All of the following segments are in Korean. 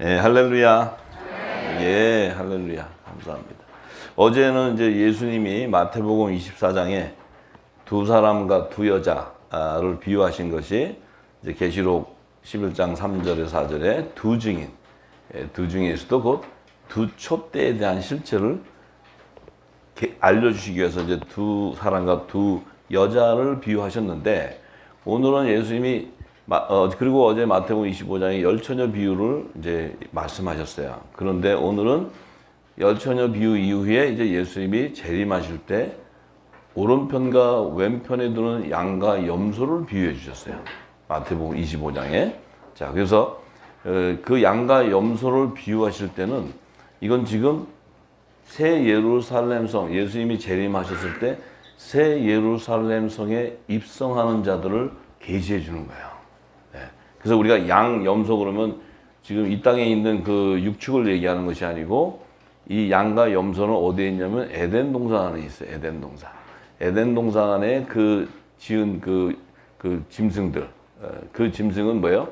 예, 할렐루야. 예, 할렐루야. 감사합니다. 어제는 이제 예수님이 마태복음 24장에 두 사람과 두 여자를 비유하신 것이 이제 계시록 11장 3절에 4절에 두 증인, 두 증인에서도 곧 두 촛대에 대한 실체를 알려주시기 위해서 이제 두 사람과 두 여자를 비유하셨는데, 오늘은 예수님이 그리고 어제 마태복음 25장에 열처녀 비유를 이제 말씀하셨어요. 그런데 오늘은 열처녀 비유 이후에 이제 예수님이 재림하실 때 오른편과 왼편에 두는 양과 염소를 비유해 주셨어요. 마태복음 25장에. 자, 그래서 그 양과 염소를 비유하실 때는 이건 지금 새 예루살렘 성, 예수님이 재림하셨을 때 새 예루살렘 성에 입성하는 자들을 계시해 주는 거예요. 네. 그래서 우리가 양, 염소 그러면 지금 이 땅에 있는 그 육축을 얘기하는 것이 아니고, 이 양과 염소는 어디에 있냐면 에덴 동산 안에 있어요. 에덴 동산. 에덴 동산 안에 지은 그 짐승들. 그 짐승은 뭐예요?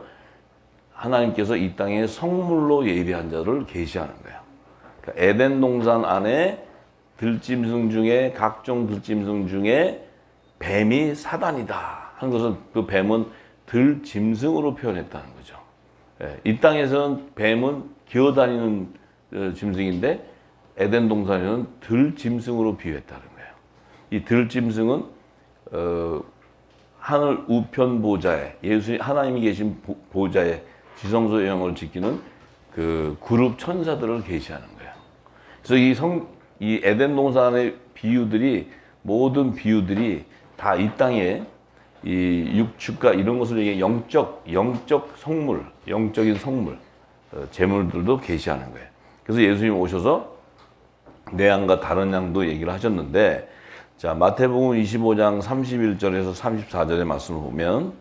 하나님께서 이 땅에 성물로 예비한 자를 계시하는 거예요. 그러니까 에덴 동산 안에 들짐승 중에, 각종 들짐승 중에 뱀이 사단이다 하는 것은, 그 뱀은 들짐승으로 표현했다는 거죠. 이 땅에서는 뱀은 기어다니는 짐승인데 에덴 동산에는 들짐승으로 비유했다는 거예요. 이 들짐승은 하늘 우편 보좌에, 하나님이 계신 보좌에 지성소의 영을 지키는 그 그룹 천사들을 계시하는 거예요. 그래서 이 에덴 동산의 비유들이, 모든 비유들이 다 이 땅에 이 육축과 이런 것을 얘기해 영적 성물, 영적인 성물, 재물들도 계시하는 거예요. 그래서 예수님 오셔서 내 양과 다른 양도 얘기를 하셨는데, 자, 마태복음 25장 31절에서 34절의 말씀을 보면,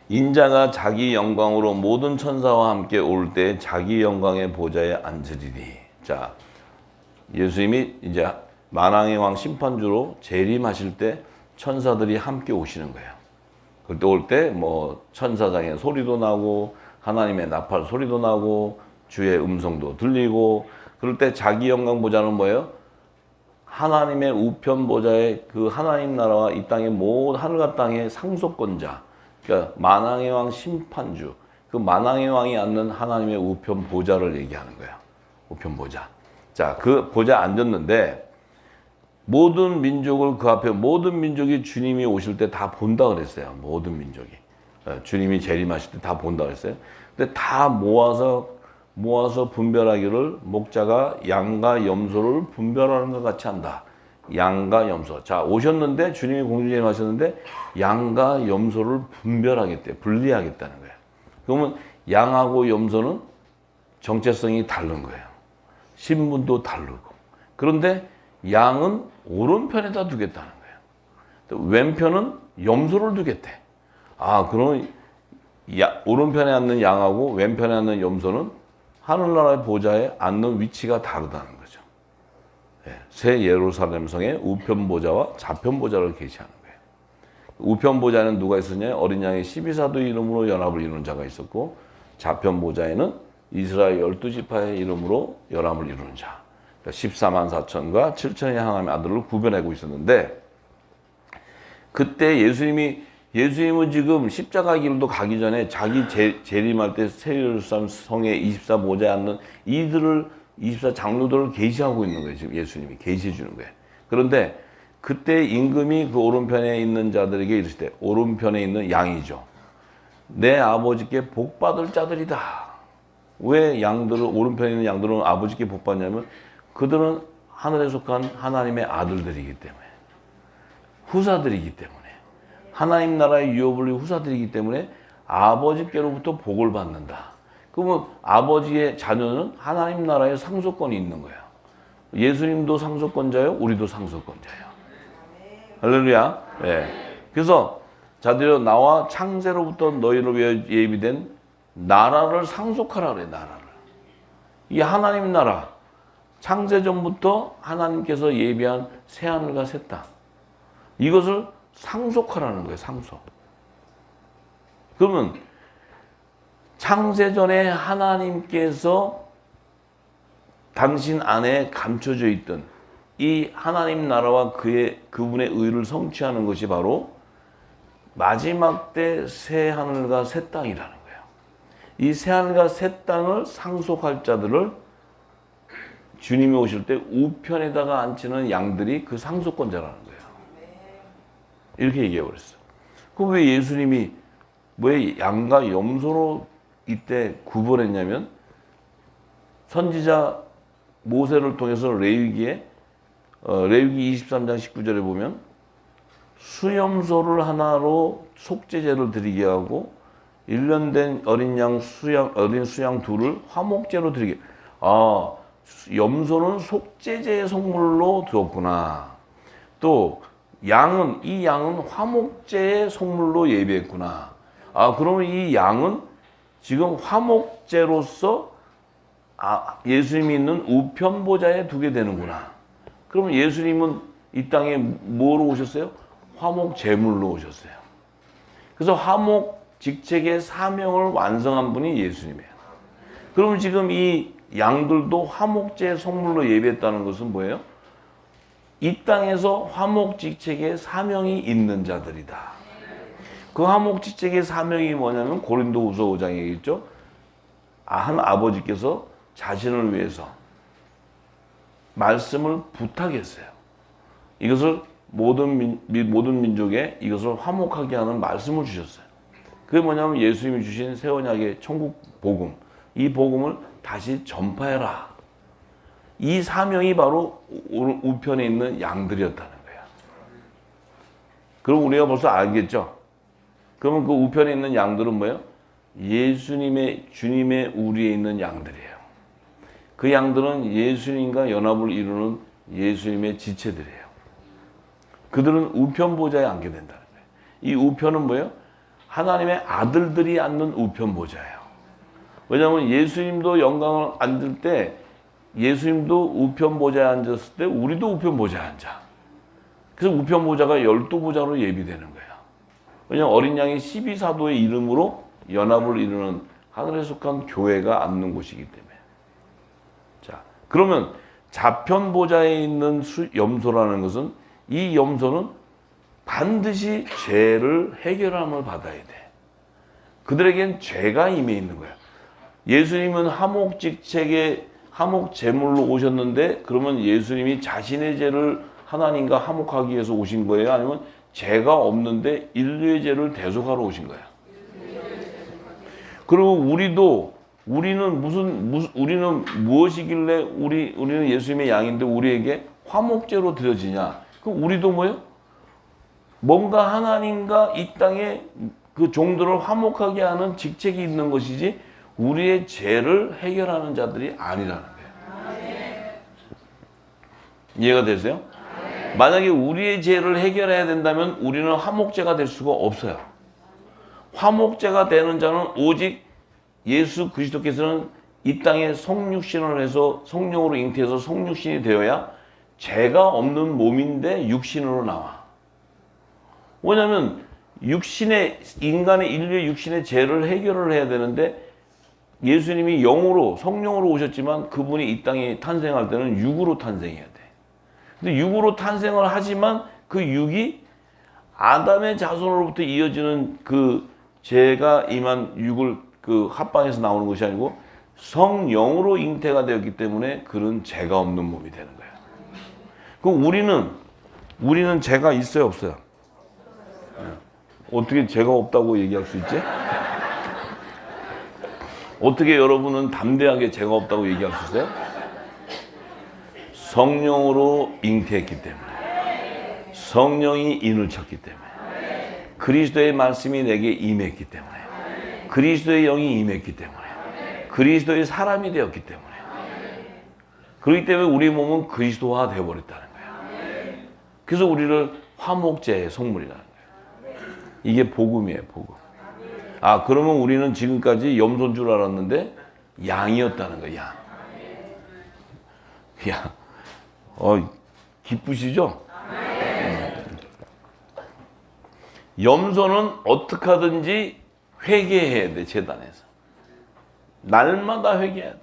인자가 자기 영광으로 모든 천사와 함께 올 때 자기 영광의 보좌에 앉으리니. 자, 예수님이 이제 만왕의 왕 심판주로 재림하실 때 천사들이 함께 오시는 거예요. 그때 올 때 뭐 천사장의 소리도 나고 하나님의 나팔 소리도 나고 주의 음성도 들리고, 그럴 때 자기 영광 보좌는 뭐예요? 하나님의 우편 보좌에 그 하나님 나라와 이 땅의 모든 하늘과 땅의 상속권자, 그러니까 만왕의 왕 심판주, 그 만왕의 왕이 앉는 하나님의 우편 보좌를 얘기하는 거예요. 우편 보좌. 자, 그 보좌 앉았는데 모든 민족을 그 앞에, 모든 민족이 주님이 오실 때 다 본다 그랬어요. 모든 민족이. 주님이 재림하실 때 다 본다 그랬어요. 근데 다 모아서 분별하기를 목자가 양과 염소를 분별하는 것 같이 한다. 양과 염소. 자, 오셨는데, 주님이 공중재림하셨는데 양과 염소를 분별하겠대, 분리하겠다는 거예요. 그러면 양하고 염소는 정체성이 다른 거예요. 신분도 다르고. 그런데 양은 오른편에다 두겠다는 거예요. 왼편은 염소를 두겠대. 아, 그럼 오른편에 앉는 양하고 왼편에 앉는 염소는 하늘나라의 보좌에 앉는 위치가 다르다는 거죠. 새 예루살렘 성의 우편 보좌와 좌편 보좌를 계시하는 거예요. 우편 보좌에는 누가 있었냐? 어린 양의 12사도 이름으로 연합을 이루는 자가 있었고, 좌편 보좌에는 이스라엘 12지파의 이름으로 연합을 이루는 자, 14만 4천과 7천의 하나님의 아들을 구별하고 있었는데, 그때 예수님은 지금 십자가 길도 가기 전에 자기 재림할 때 새 예루살렘 성의 24모자에 앉는 이들을, 24장로들을 계시하고 있는 거예요. 지금 예수님이 계시해 주는 거예요. 그런데 그때 임금이 그 오른편에 있는 자들에게 이르실 때, 오른편에 있는 양이죠. 내 아버지께 복받을 자들이다. 왜 양들을, 오른편에 있는 양들은 아버지께 복받냐면 그들은 하늘에 속한 하나님의 아들들이기 때문에, 후사들이기 때문에, 하나님 나라의 유업을 후사들이기 때문에 아버지께로부터 복을 받는다. 그러면 아버지의 자녀는 하나님 나라의 상속권이 있는 거예요. 예수님도 상속권자예요. 우리도 상속권자예요. 할렐루야. 네. 그래서 자들여 나와 창세로부터 너희를 위해 예비된 나라를 상속하라 그래. 나라를. 이 하나님 나라, 창세전부터 하나님께서 예비한 새하늘과 새 땅, 이것을 상속하라는 거예요. 상속. 그러면 창세전에 하나님께서 당신 안에 감춰져 있던 이 하나님 나라와 그분의 의를 성취하는 것이 바로 마지막 때 새 하늘과 새 땅이라는 거예요. 이 새 하늘과 새 땅을 상속할 자들을 주님이 오실 때 우편에다가 앉히는 양들이 그 상속권자라는 거예요. 이렇게 얘기해 버렸어. 그럼 왜 예수님이 왜 양과 염소로 이때 구분했냐면 선지자 모세를 통해서 레위기 23장 19절에 보면 수염소를 하나로 속죄제를 드리게 하고 1년 된 어린 수양 둘을 화목제로 드리게. 아, 염소는 속죄제의 속물로 두었구나. 또 이 양은 화목제의 속물로 예비했구나. 아, 그러면 이 양은 지금 화목제로서 예수님이 있는 우편 보좌에 두게 되는구나. 그러면 예수님은 이 땅에 뭐로 오셨어요? 화목 제물로 오셨어요. 그래서 화목 직책의 사명을 완성한 분이 예수님이에요. 그러면 지금 이 양들도 화목제 속물로 예비했다는 것은 뭐예요? 이 땅에서 화목 직책의 사명이 있는 자들이다. 그 화목 직책의 사명이 뭐냐면 고린도후서 5장에 있죠. 한 아버지께서 자신을 위해서 말씀을 부탁했어요. 이것을 모든 민족에 이것을 화목하게 하는 말씀을 주셨어요. 그게 뭐냐면 예수님이 주신 새 언약의 천국 복음, 이 복음을 다시 전파해라. 이 사명이 바로 우편에 있는 양들이었다는 거예요. 그럼 우리가 벌써 알겠죠? 그러면 그 우편에 있는 양들은 뭐예요? 주님의 우리에 있는 양들이에요. 그 양들은 예수님과 연합을 이루는 예수님의 지체들이에요. 그들은 우편 보좌에 앉게 된다는 거예요. 이 우편은 뭐예요? 하나님의 아들들이 앉는 우편 보좌예요. 왜냐하면 예수님도 영광을 앉을 때 예수님도 우편 보좌에 앉았을 때 우리도 우편 보좌에 앉아. 그래서 우편 보좌가 12보좌로 예비되는 거예요. 왜냐하면 어린 양의 12사도의 이름으로 연합을 이루는 하늘에 속한 교회가 앉는 곳이기 때문에. 자, 그러면 좌편 보좌에 있는 염소라는 것은 이 염소는 반드시 죄를 해결함을 받아야 돼. 그들에겐 죄가 임해 있는 거야. 예수님은 화목 직책에 화목 제물로 오셨는데 그러면 예수님이 자신의 죄를 하나님과 화목하기 위해서 오신 거예요? 아니면 죄가 없는데 인류의 죄를 대속하러 오신 거예요? 그리고 우리는 무엇이길래 우리는 예수님의 양인데 우리에게 화목제로 드려지냐? 그럼 우리도 뭐예요? 뭔가 하나님과 이 땅에 그 종들을 화목하게 하는 직책이 있는 것이지 우리의 죄를 해결하는 자들이 아니라는 거예요. 이해가 되세요? 만약에 우리의 죄를 해결해야 된다면 우리는 화목제가 될 수가 없어요. 화목제가 되는 자는 오직 예수 그리스도께서는 이 땅에 성육신을 해서 성령으로 잉태해서 성육신이 되어야 죄가 없는 몸인데 육신으로 나와. 왜냐하면 인간의 인류의 육신의 죄를 해결을 해야 되는데 예수님이 영으로 성령으로 오셨지만 그분이 이 땅에 탄생할 때는 육으로 탄생해야 돼. 근데 육으로 탄생을 하지만 그 육이 아담의 자손으로부터 이어지는 그 죄가 임한 육을 그 합방에서 나오는 것이 아니고 성령으로 잉태가 되었기 때문에 그런 죄가 없는 몸이 되는 거예요. 그럼 우리는 죄가 있어요, 없어요? 어떻게 죄가 없다고 얘기할 수 있지? 어떻게 여러분은 담대하게 죄가 없다고 얘기할 수 있어요? 성령으로 잉태했기 때문에, 성령이 인을 쳤기 때문에, 그리스도의 말씀이 내게 임했기 때문에, 그리스도의 영이 임했기 때문에, 그리스도의 사람이 되었기 때문에, 그렇기 때문에 우리 몸은 그리스도화 되어버렸다는 거예요. 그래서 우리를 화목제의 속물이라는 거예요. 이게 복음이에요, 복음. 아, 그러면 우리는 지금까지 염소인 줄 알았는데 양이었다는 거야, 양. 기쁘시죠? 염소는 어떻게 하든지 회개해야 돼, 제단에서. 날마다 회개해야 돼.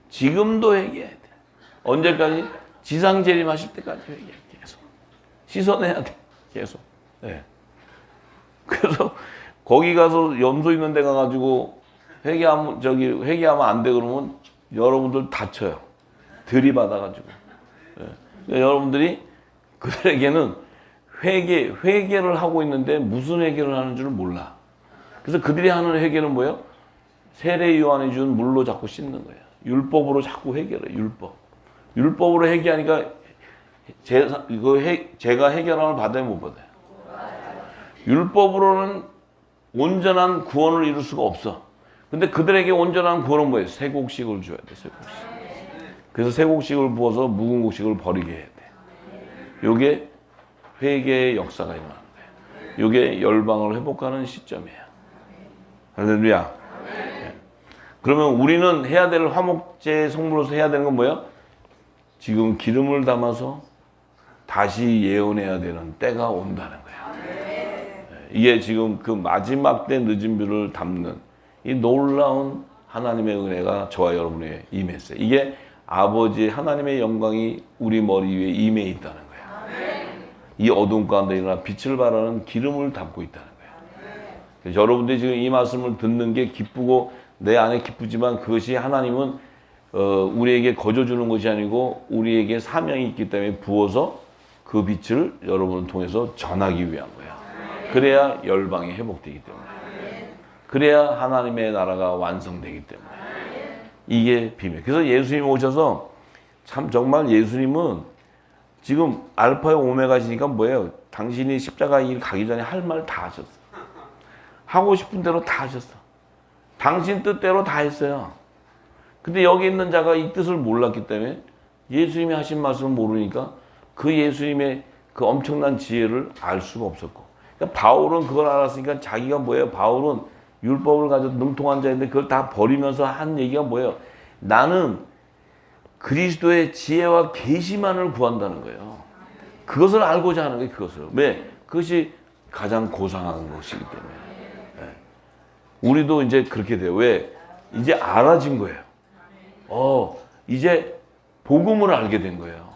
지금도 회개해야 돼. 언제까지? 지상재림하실 때까지 회개해야 돼. 계속. 씻어내야 돼. 계속. 네. 그래서 거기 가서 염소 있는 데 가가지고 회개하면 안 돼 그러면 여러분들 다쳐요. 들이받아가지고. 네. 그러니까 여러분들이 그들에게는 회개를 하고 있는데 무슨 회개를 하는 줄 몰라. 그래서 그들이 하는 회개는 뭐예요? 세례 요한이 준 물로 자꾸 씻는 거예요. 율법으로 자꾸 회개를 해요. 율법으로 회개하니까 제가 해결함을 받아요, 못 받아요? 율법으로는 온전한 구원을 이룰 수가 없어. 근데 그들에게 온전한 구원은 뭐예요? 새 곡식을 줘야 돼, 새 곡식. 그래서 새 곡식을 부어서 묵은 곡식을 버리게 해야 돼. 요게 회개의 역사가 일어나는 거예요. 요게 열방을 회복하는 시점이에요. 할렐루야. 네. 그러면 우리는 해야 될 화목제 성물로서 해야 되는 건 뭐예요? 지금 기름을 담아서 다시 예언해야 되는 때가 온다는 거예요. 네. 이게 지금 그 마지막 때 늦은 뷰를 담는 이 놀라운 하나님의 은혜가 저와 여러분에게 임했어요. 이게 아버지 하나님의 영광이 우리 머리 위에 임해 있다는 거예요. 이 어둠 가운데 일어나 빛을 발하는 기름을 담고 있다는 거예요. 여러분들이 지금 이 말씀을 듣는 게 기쁘고 내 안에 기쁘지만 그것이 하나님은 우리에게 거저 주는 것이 아니고 우리에게 사명이 있기 때문에 부어서 그 빛을 여러분을 통해서 전하기 위한 거야. 그래야 열방이 회복되기 때문에. 그래야 하나님의 나라가 완성되기 때문에. 이게 비밀. 그래서 예수님 오셔서 참 정말 예수님은 지금 알파의 오메가시니까 뭐예요? 당신이 십자가 일 가기 전에 할 말 다 하셨어. 하고 싶은 대로 다 하셨어. 당신 뜻대로 다 했어요. 근데 여기 있는 자가 이 뜻을 몰랐기 때문에 예수님이 하신 말씀을 모르니까 그 예수님의 그 엄청난 지혜를 알 수가 없었고. 그러니까 바울은 그걸 알았으니까 자기가 뭐예요? 바울은 율법을 가지고 능통한 자인데 그걸 다 버리면서 한 얘기가 뭐예요? 나는 그리스도의 지혜와 계시만을 구한다는 거예요. 그것을 알고자 하는 거예요. 그것을. 왜? 그것이 가장 고상한 것이기 때문에. 네. 우리도 이제 그렇게 돼요. 왜? 이제 알아진 거예요. 이제 복음을 알게 된 거예요.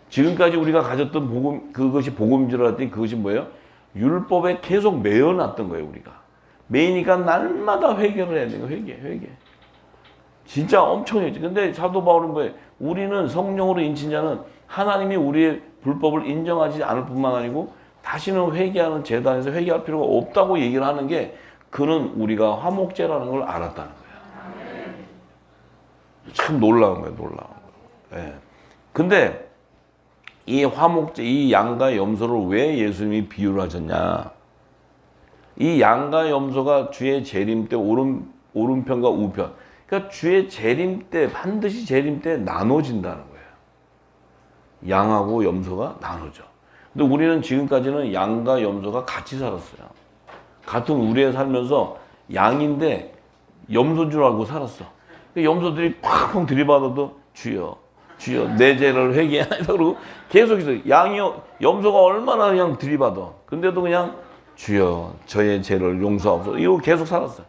지금까지 우리가 가졌던 복음, 그것이 복음인 줄 알았더니 그것이 뭐예요? 율법에 계속 매여놨던 거예요, 우리가. 매이니까 날마다 회개를 해야 되는 거예요. 회개. 진짜 엄청 했지. 근데 사도 바울은 뭐예요? 우리는 성령으로 인친 자는 하나님이 우리의 불법을 인정하지 않을 뿐만 아니고 다시는 회개하는 제단에서 회개할 필요가 없다고 얘기를 하는 게 그는 우리가 화목제라는 걸 알았다는 거예요. 참 놀라운 거예요. 놀라운 거예요. 네. 근데 이 화목제, 이 양과 염소를 왜 예수님이 비유를 하셨냐? 이 양과 염소가 주의 재림 때 오른편과 우편. 그러니까 주의 재림 때 반드시 재림 때 나눠진다는 거예요. 양하고 염소가 나눠져. 근데 우리는 지금까지는 양과 염소가 같이 살았어요. 같은 우리에 살면서 양인데 염소인 줄 알고 살았어. 염소들이 팍팍 들이받아도 주여 내 죄를 회개하라 그러고 계속 있어요. 염소가 얼마나 그냥 들이받아. 근데도 그냥 주여 저의 죄를 용서하옵소서 이거 계속 살았어요.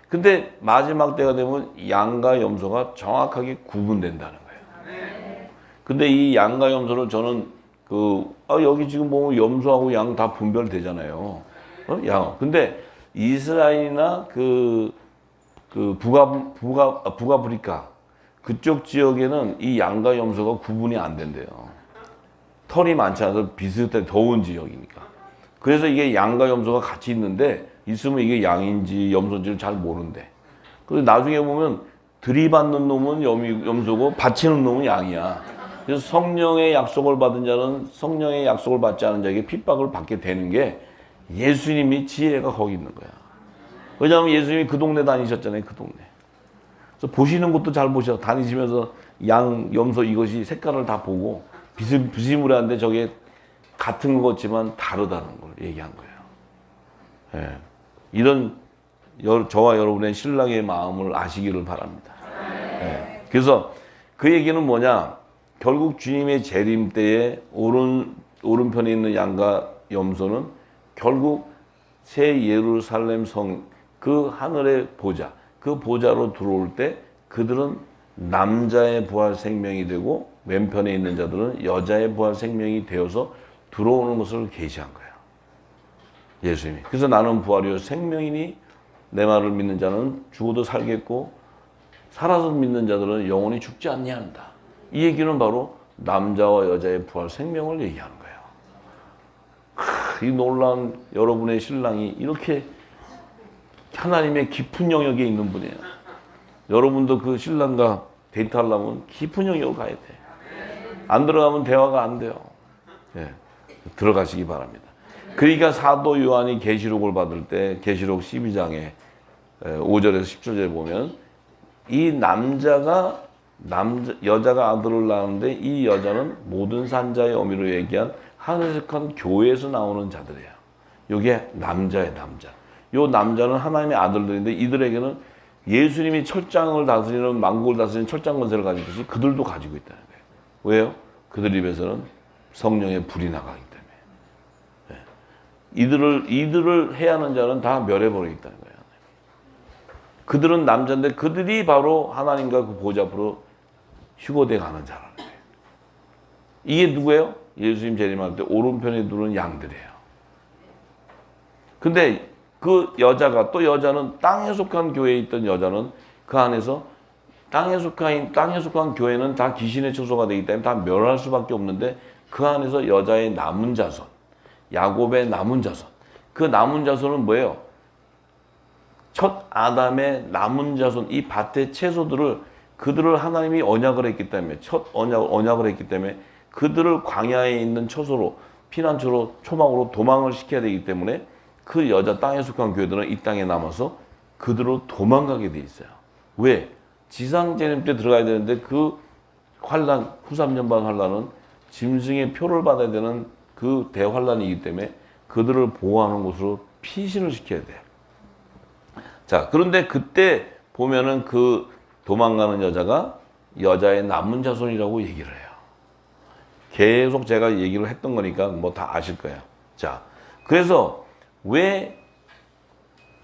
근데 마지막 때가 되면 양과 염소가 정확하게 구분된다는 거예요. 근데 이 양과 염소를 저는 여기 지금 보면 염소하고 양 다 분별되잖아요. 근데 이스라엘이나 북아프리카 그쪽 지역에는 이 양과 염소가 구분이 안 된대요. 털이 많지 않아서 비슷하게 더운 지역이니까. 그래서 이게 양과 염소가 같이 있는데 있으면 이게 양인지 염소인지를 잘 모른대. 그래서 나중에 보면 들이받는 놈은 염소고 바치는 놈은 양이야. 그래서 성령의 약속을 받은 자는 성령의 약속을 받지 않은 자에게 핍박을 받게 되는 게 예수님이 지혜가 거기 있는 거야. 왜냐하면 예수님이 그 동네 다니셨잖아요. 그 동네. 그래서 보시는 것도 잘 보셔. 다니시면서 양, 염소 이것이 색깔을 다 보고 비스무리한데 저게 같은 것 같지만 다르다는 걸 얘기한 거예요. 예. 이런 저와 여러분의 신랑의 마음을 아시기를 바랍니다. 예. 그래서 그 얘기는 뭐냐? 결국 주님의 재림 때에 오른편에 있는 양과 염소는 결국 새 예루살렘 성 그 하늘의 보좌, 그 보좌로 들어올 때 그들은 남자의 부활 생명이 되고 왼편에 있는 자들은 여자의 부활 생명이 되어서 들어오는 것을 계시한 거예요. 예수님이. 그래서 나는 부활이요 생명이니 내 말을 믿는 자는 죽어도 살겠고 살아서 믿는 자들은 영원히 죽지 않냐한다. 이 얘기는 바로 남자와 여자의 부활 생명을 얘기하는 거예요. 이 놀라운 여러분의 신랑이 이렇게 하나님의 깊은 영역에 있는 분이에요. 여러분도 그 신랑과 데이트하려면 깊은 영역으로 가야 돼. 안 들어가면 대화가 안 돼요. 예, 들어가시기 바랍니다. 그러니까 사도 요한이 계시록을 받을 때 계시록 12장에 5절에서 10절에 보면 이 여자가 아들을 낳았는데 이 여자는 모든 산자의 어미로 얘기한 하늘에 속한 교회에서 나오는 자들이에요. 이게 남자예요, 남자. 이 남자는 하나님의 아들들인데 이들에게는 예수님이 철장을 다스리는 만국을 다스리는 철장 권세를 가지듯이 그들도 가지고 있다는 거예요. 왜요? 그들 입에서는 성령의 불이 나가기 때문에. 이들을 해하는 자는 다 멸해버리겠다는 거예요. 그들은 남자인데 그들이 바로 하나님과 그 보좌 앞으로 휴거돼 가는 자라는 거예요. 이게 누구예요? 예수님 재림할 때 오른편에 두는 양들이에요. 근데 그 여자가 또 여자는 땅에 속한 교회에 있던 여자는 그 안에서 땅에 속한 교회는 다 귀신의 처소가 되기 때문에 다 멸할 수밖에 없는데 그 안에서 여자의 남은 자손, 야곱의 남은 자손. 그 남은 자손은 뭐예요? 첫 아담의 남은 자손, 이 밭의 채소들을 그들을 하나님이 언약을 했기 때문에 첫 언약을 했기 때문에 그들을 광야에 있는 처소로 피난처로 초막으로 도망을 시켜야 되기 때문에 그 여자 땅에 속한 교회들은 이 땅에 남아서 그들로 도망가게 돼 있어요. 왜? 지상 재림 때 들어가야 되는데 그 환란, 후 3년반 환란은 짐승의 표를 받아야 되는 그 대환란이기 때문에 그들을 보호하는 곳으로 피신을 시켜야 돼요. 자, 그런데 그때 보면은 그 도망가는 여자가 여자의 남은 자손이라고 얘기를 해요. 계속 제가 얘기를 했던 거니까 뭐 다 아실 거예요. 자, 그래서 왜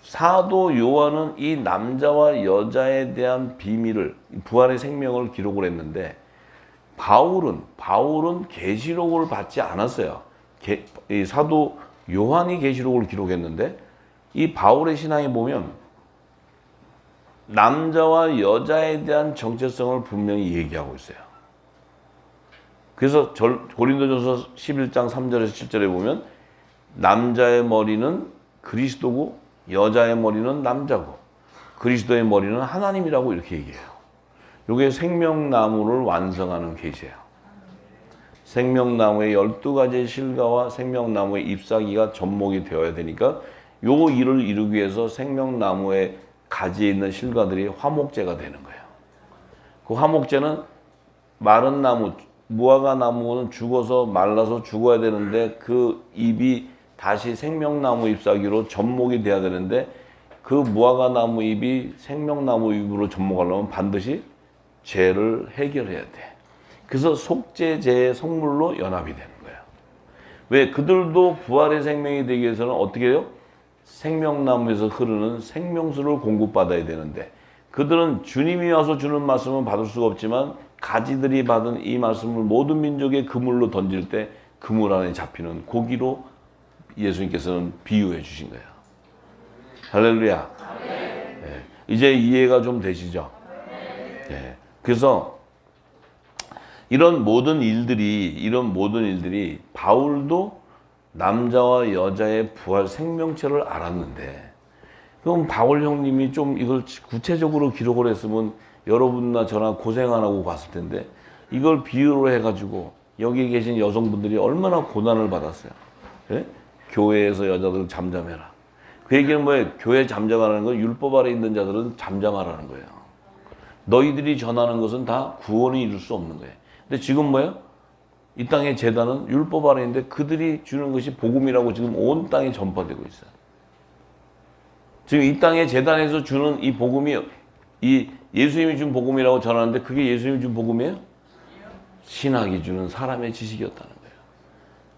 사도 요한은 이 남자와 여자에 대한 비밀을, 부활의 생명을 기록을 했는데 바울은 계시록을 받지 않았어요. 이 사도 요한이 계시록을 기록했는데 이 바울의 신앙에 보면 남자와 여자에 대한 정체성을 분명히 얘기하고 있어요. 그래서 고린도전서 11장 3절에서 7절에 보면 남자의 머리는 그리스도고 여자의 머리는 남자고 그리스도의 머리는 하나님이라고 이렇게 얘기해요. 이게 생명나무를 완성하는 계시예요. 생명나무의 12가지의 실과와 생명나무의 잎사귀가 접목이 되어야 되니까 요 일을 이루기 위해서 생명나무의 가지에 있는 실과들이 화목제가 되는 거예요. 그 화목제는 마른 나무, 무화과 나무는 죽어서 말라서 죽어야 되는데 그 잎이 다시 생명나무 잎사귀로 접목이 돼야 되는데 그 무화과 나무 잎이 생명나무 잎으로 접목하려면 반드시 죄를 해결해야 돼. 그래서 속죄제의 성물로 연합이 되는 거예요. 왜? 그들도 부활의 생명이 되기 위해서는 어떻게 해요? 생명나무에서 흐르는 생명수를 공급받아야 되는데 그들은 주님이 와서 주는 말씀은 받을 수가 없지만 가지들이 받은 이 말씀을 모든 민족의 그물로 던질 때 그물 안에 잡히는 고기로 예수님께서는 비유해 주신 거예요. 할렐루야. 네. 이제 이해가 좀 되시죠? 네. 그래서 이런 모든 일들이 바울도 남자와 여자의 부활 생명체를 알았는데 그럼 바울 형님이 좀 이걸 구체적으로 기록을 했으면 여러분나 저나 고생 안 하고 갔을 텐데 이걸 비유로 해가지고 여기 계신 여성분들이 얼마나 고난을 받았어요. 네? 교회에서 여자들 잠잠해라. 그 얘기는 뭐예요? 교회 잠잠하라는 건 율법 아래 있는 자들은 잠잠하라는 거예요. 너희들이 전하는 것은 다 구원을 이룰 수 없는 거예요. 근데 지금 뭐예요? 이 땅의 제단은 율법 아래 있는데 그들이 주는 것이 복음이라고 지금 온 땅에 전파되고 있어요. 지금 이 땅의 제단에서 주는 이 복음이 이 예수님이 준 복음이라고 전하는데 그게 예수님이 준 복음이에요? 신학이 주는 사람의 지식이었다는 거예요.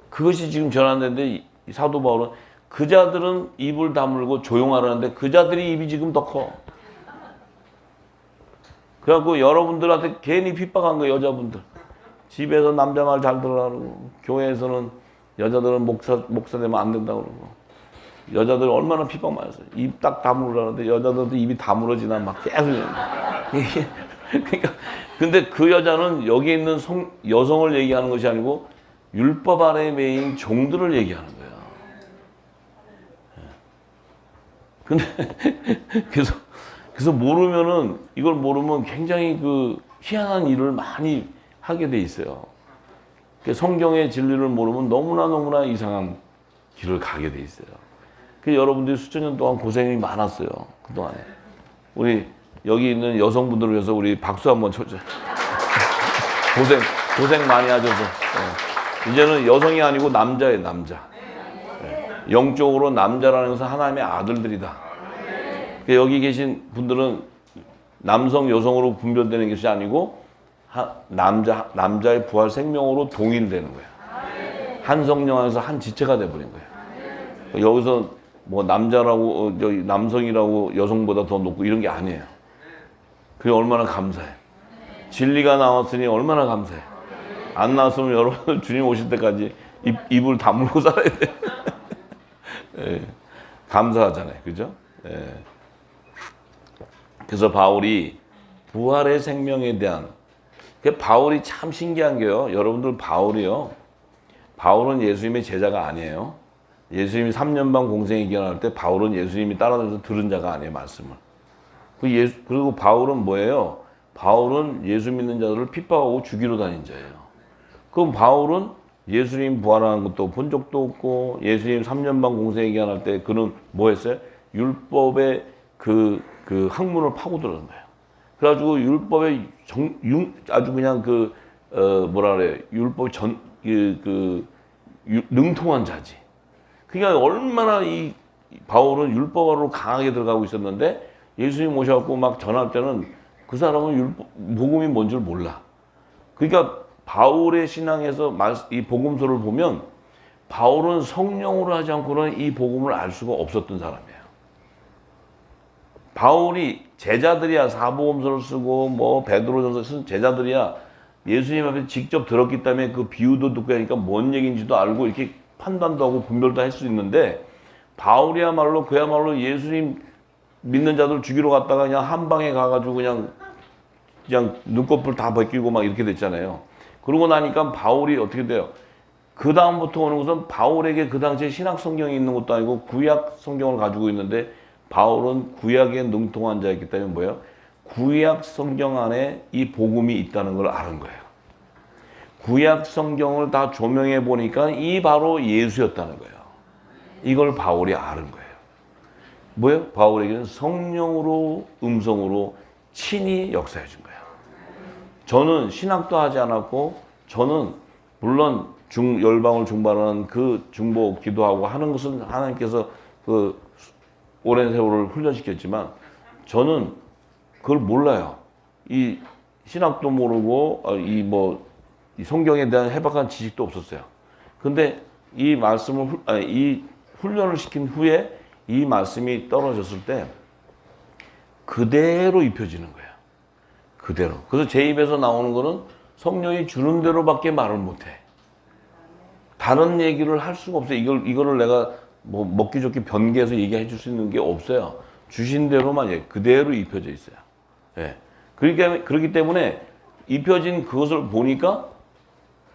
그것이 지금 전하는데 사도 바울은 그 자들은 입을 다물고 조용하라는데 그 자들이 입이 지금 더 커. 그래갖고 여러분들한테 괜히 핍박한 거예요, 여자분들. 집에서 남자 말 잘 들으라고, 교회에서는 여자들은 목사 되면 안 된다고 그러고, 여자들 얼마나 핍박 많이 했어요. 입 딱 다물으라는데 여자들도 입이 다물어지나 막 계속. 그러니까 근데 그 여자는 여기 있는 여성을 얘기하는 것이 아니고 율법 아래 매인 종들을 얘기하는 거예요. 근데 그래서 모르면은, 이걸 모르면 굉장히 그 희한한 일을 많이 하게 돼 있어요. 성경의 진리를 모르면 너무나 이상한 길을 가게 돼 있어요. 여러분들이 수천 년 동안 고생이 많았어요. 그동안에. 우리 여기 있는 여성분들을 위해서 우리 박수 한번 쳐줘요. 고생 많이 하셔서. 이제는 여성이 아니고 남자예요, 남자. 영적으로 남자라는 것은 하나님의 아들들이다. 여기 계신 분들은 남성, 여성으로 분별되는 것이 아니고 남자의 부활 생명으로 동일되는 거예요. 한 성령 안에서 한 지체가 돼버린 거예요. 여기서 뭐 남자라고, 남성이라고 여성보다 더 높고 이런 게 아니에요. 그게 얼마나 감사해. 진리가 나왔으니 얼마나 감사해. 안 나왔으면 여러분 주님 오실 때까지 입을 다물고 살아야 돼. 예, 감사하잖아요. 그죠? 예. 그래서 바울이 부활의 생명에 대한, 바울이 참 신기한 게요. 여러분들 바울은 예수님의 제자가 아니에요. 예수님이 3년 반 공생에 기원할 때 바울은 예수님이 따라다녀서 들은 자가 아니에요, 말씀을. 그리고 바울은 뭐예요? 바울은 예수 믿는 자들을 핍박하고 죽이러 다닌 자예요. 그럼 바울은 예수님 부활하는 것도 본 적도 없고, 예수님 3년 반 공생에 기원할 때 그는 뭐 했어요? 율법의 그 학문을 파고들었던 거예요. 그래가지고 율법의 아주 그냥 뭐라 그래요? 율법 능통한 자지. 그러니까 얼마나 이 바울은 율법으로 강하게 들어가고 있었는데, 예수님 오셔갖고 막 전할 때는 그 사람은 복음이 뭔 줄 몰라. 그러니까 바울의 신앙에서 이 복음서를 보면 바울은 성령으로 하지 않고는 이 복음을 알 수가 없었던 사람이에요. 바울이 제자들이야, 사복음서를 쓰고 뭐 베드로전서 쓴 제자들이야, 예수님 앞에 직접 들었기 때문에 그 비유도 듣고 하니까 뭔 얘기인지도 알고 이렇게 판단도 하고 분별도 할 수 있는데, 바울이야말로 그야말로 예수님 믿는 자들 죽이러 갔다가 그냥 한 방에 가가지고 그냥 눈꺼풀 다 벗기고 막 이렇게 됐잖아요. 그러고 나니까 바울이 어떻게 돼요? 그 다음부터 오는 것은 바울에게 그 당시에 신약 성경이 있는 것도 아니고 구약 성경을 가지고 있는데, 바울은 구약에 능통한 자였기 때문에 뭐예요? 구약 성경 안에 이 복음이 있다는 걸 아는 거예요. 구약 성경을 다 조명해 보니까 이 바로 예수였다는 거예요. 이걸 바울이 아는 거예요. 뭐예요? 바울에게는 성령으로, 음성으로 친히 역사해 준 거예요. 저는 신학도 하지 않았고, 저는 물론 열방을 중발하는 그 중보 기도하고 하는 것은 하나님께서 오랜 세월을 훈련시켰지만, 저는 그걸 몰라요. 이 신학도 모르고, 이 성경에 대한 해박한 지식도 없었어요. 근데 이 훈련을 시킨 후에 이 말씀이 떨어졌을 때 그대로 입혀지는 거예요. 그대로. 그래서 제 입에서 나오는 거는 성령이 주는 대로밖에 말을 못해. 다른 얘기를 할 수가 없어요. 이거를 내가 뭐 먹기 좋게 변개해서 얘기해 줄 수 있는 게 없어요. 주신 대로만 그대로 입혀져 있어요. 예. 그렇기 때문에 입혀진 그것을 보니까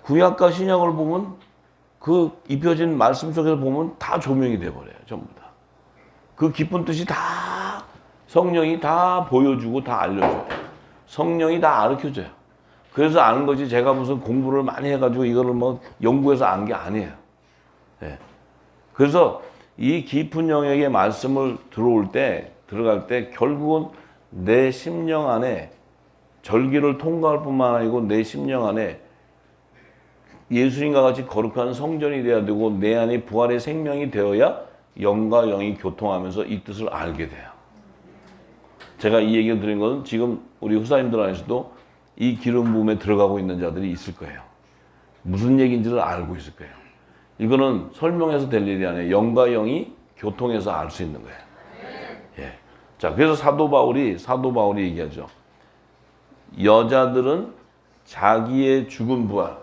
구약과 신약을 보면 그 입혀진 말씀 속에서 보면 다 조명이 돼버려요. 전부 다. 그 깊은 뜻이 다 성령이 다 보여주고 다 알려줘요. 성령이 다 가르쳐줘요. 그래서 아는 거지, 제가 무슨 공부를 많이 해가지고 이거를 뭐 연구해서 안 게 아니에요. 예. 그래서 이 깊은 영역의 말씀을 들어갈 때 결국은 내 심령 안에 절기를 통과할 뿐만 아니고 내 심령 안에 예수님과 같이 거룩한 성전이 되어야 되고, 내 안에 부활의 생명이 되어야 영과 영이 교통하면서 이 뜻을 알게 돼요. 제가 이 얘기를 드린 것은 지금 우리 후사님들 안에서도 이 기름 부음에 들어가고 있는 자들이 있을 거예요. 무슨 얘기인지를 알고 있을 거예요. 이거는 설명해서 될 일이 아니에요. 영과 영이 교통해서 알 수 있는 거예요. 예. 자, 그래서 사도 바울이 얘기하죠. 여자들은 자기의 죽은 부활,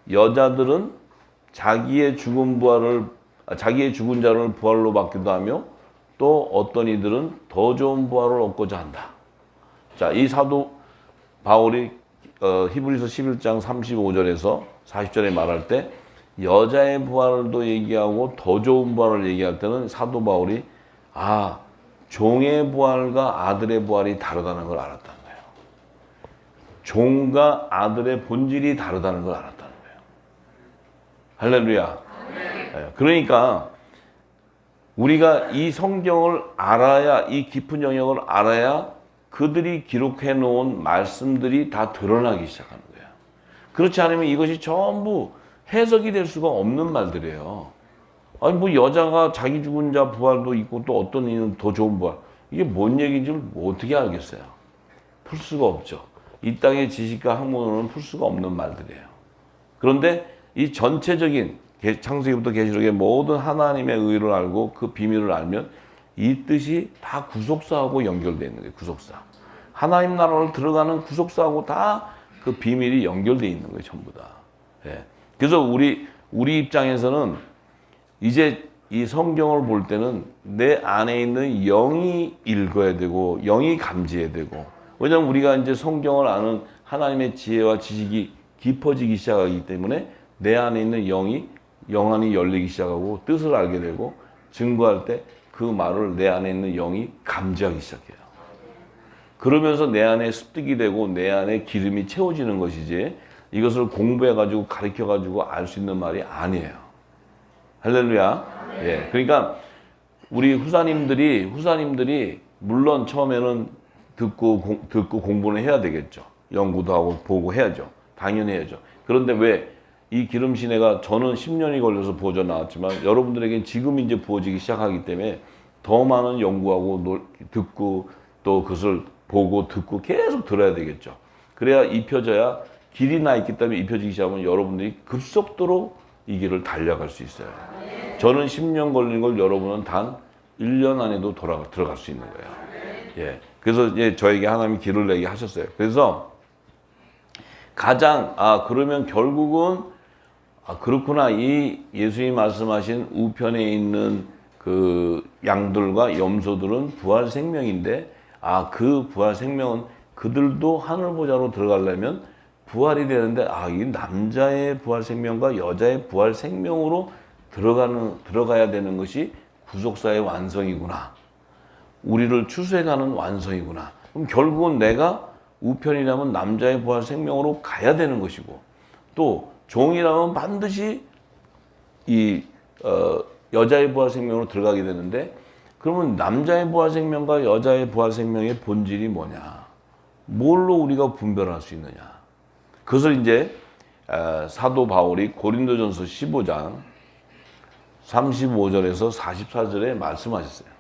여자들은 자기의 죽은 자를 부활로 받기도 하며 또 어떤 이들은 더 좋은 부활을 얻고자 한다. 자, 이 사도 바울이 히브리서 11장 35절에서 40절에 말할 때 여자의 부활도 얘기하고 더 좋은 부활을 얘기할 때는 사도 바울이 종의 부활과 아들의 부활이 다르다는 걸 알았다는 거예요. 종과 아들의 본질이 다르다는 걸 알았다는 거예요. 할렐루야. 그러니까 우리가 이 성경을 알아야, 이 깊은 영역을 알아야 그들이 기록해 놓은 말씀들이 다 드러나기 시작하는 거예요. 그렇지 않으면 이것이 전부 해석이 될 수가 없는 말들이에요. 아니 뭐 여자가 자기 죽은 자 부활도 있고 또 어떤 이는 더 좋은 부활. 이게 뭔 얘기인지 어떻게 알겠어요? 풀 수가 없죠. 이 땅의 지식과 학문으로는 풀 수가 없는 말들이에요. 그런데 이 전체적인 창세기부터 계시록의 모든 하나님의 의를 알고 그 비밀을 알면 이 뜻이 다 구속사하고 연결되어 있는 거예요. 구속사. 하나님 나라로 들어가는 구속사하고 다 그 비밀이 연결되어 있는 거예요. 전부 다. 예. 그래서 우리 입장에서는 이제 이 성경을 볼 때는 내 안에 있는 영이 읽어야 되고 영이 감지해야 되고, 왜냐하면 우리가 이제 성경을 아는 하나님의 지혜와 지식이 깊어지기 시작하기 때문에 내 안에 있는 영안이 열리기 시작하고 뜻을 알게 되고 증거할 때 그 말을 내 안에 있는 영이 감지하기 시작해요. 그러면서 내 안에 습득이 되고 내 안에 기름이 채워지는 것이지 이것을 공부해가지고 가르쳐가지고 알 수 있는 말이 아니에요. 할렐루야. 예. 그러니까 우리 후사님들이 물론 처음에는 듣고 공부는 해야 되겠죠. 연구도 하고 보고 해야죠. 당연히 해야죠. 그런데 왜 이 기름 신혜가 저는 10년이 걸려서 부어져 나왔지만 여러분들에겐 지금 이제 부어지기 시작하기 때문에 더 많은 연구하고 듣고 또 그것을 보고 듣고 계속 들어야 되겠죠. 그래야 입혀져야 길이 나 있기 때문에 입혀지기 시작하면 여러분들이 급속도로 이 길을 달려갈 수 있어요. 저는 10년 걸린 걸 여러분은 단 1년 안에도 들어갈 수 있는 거예요. 예. 그래서 이제 저에게 하나님이 길을 내게 하셨어요. 그래서 가장 그러면 결국은 그렇구나. 이 예수님이 말씀하신 우편에 있는 그 양들과 염소들은 부활 생명인데 그 부활 생명은 그들도 하늘 보좌로 들어가려면 부활이 되는데 이 남자의 부활 생명과 여자의 부활 생명으로 들어가야 되는 것이 구속사의 완성이구나. 우리를 추수해가는 완성이구나. 그럼 결국은 내가 우편이라면 남자의 부활 생명으로 가야 되는 것이고 또 종이라면 반드시 여자의 부활 생명으로 들어가게 되는데 그러면 남자의 부활 생명과 여자의 부활 생명의 본질이 뭐냐? 뭘로 우리가 분별할 수 있느냐? 그것을 이제 사도 바울이 고린도전서 15장 35절에서 44절에 말씀하셨어요.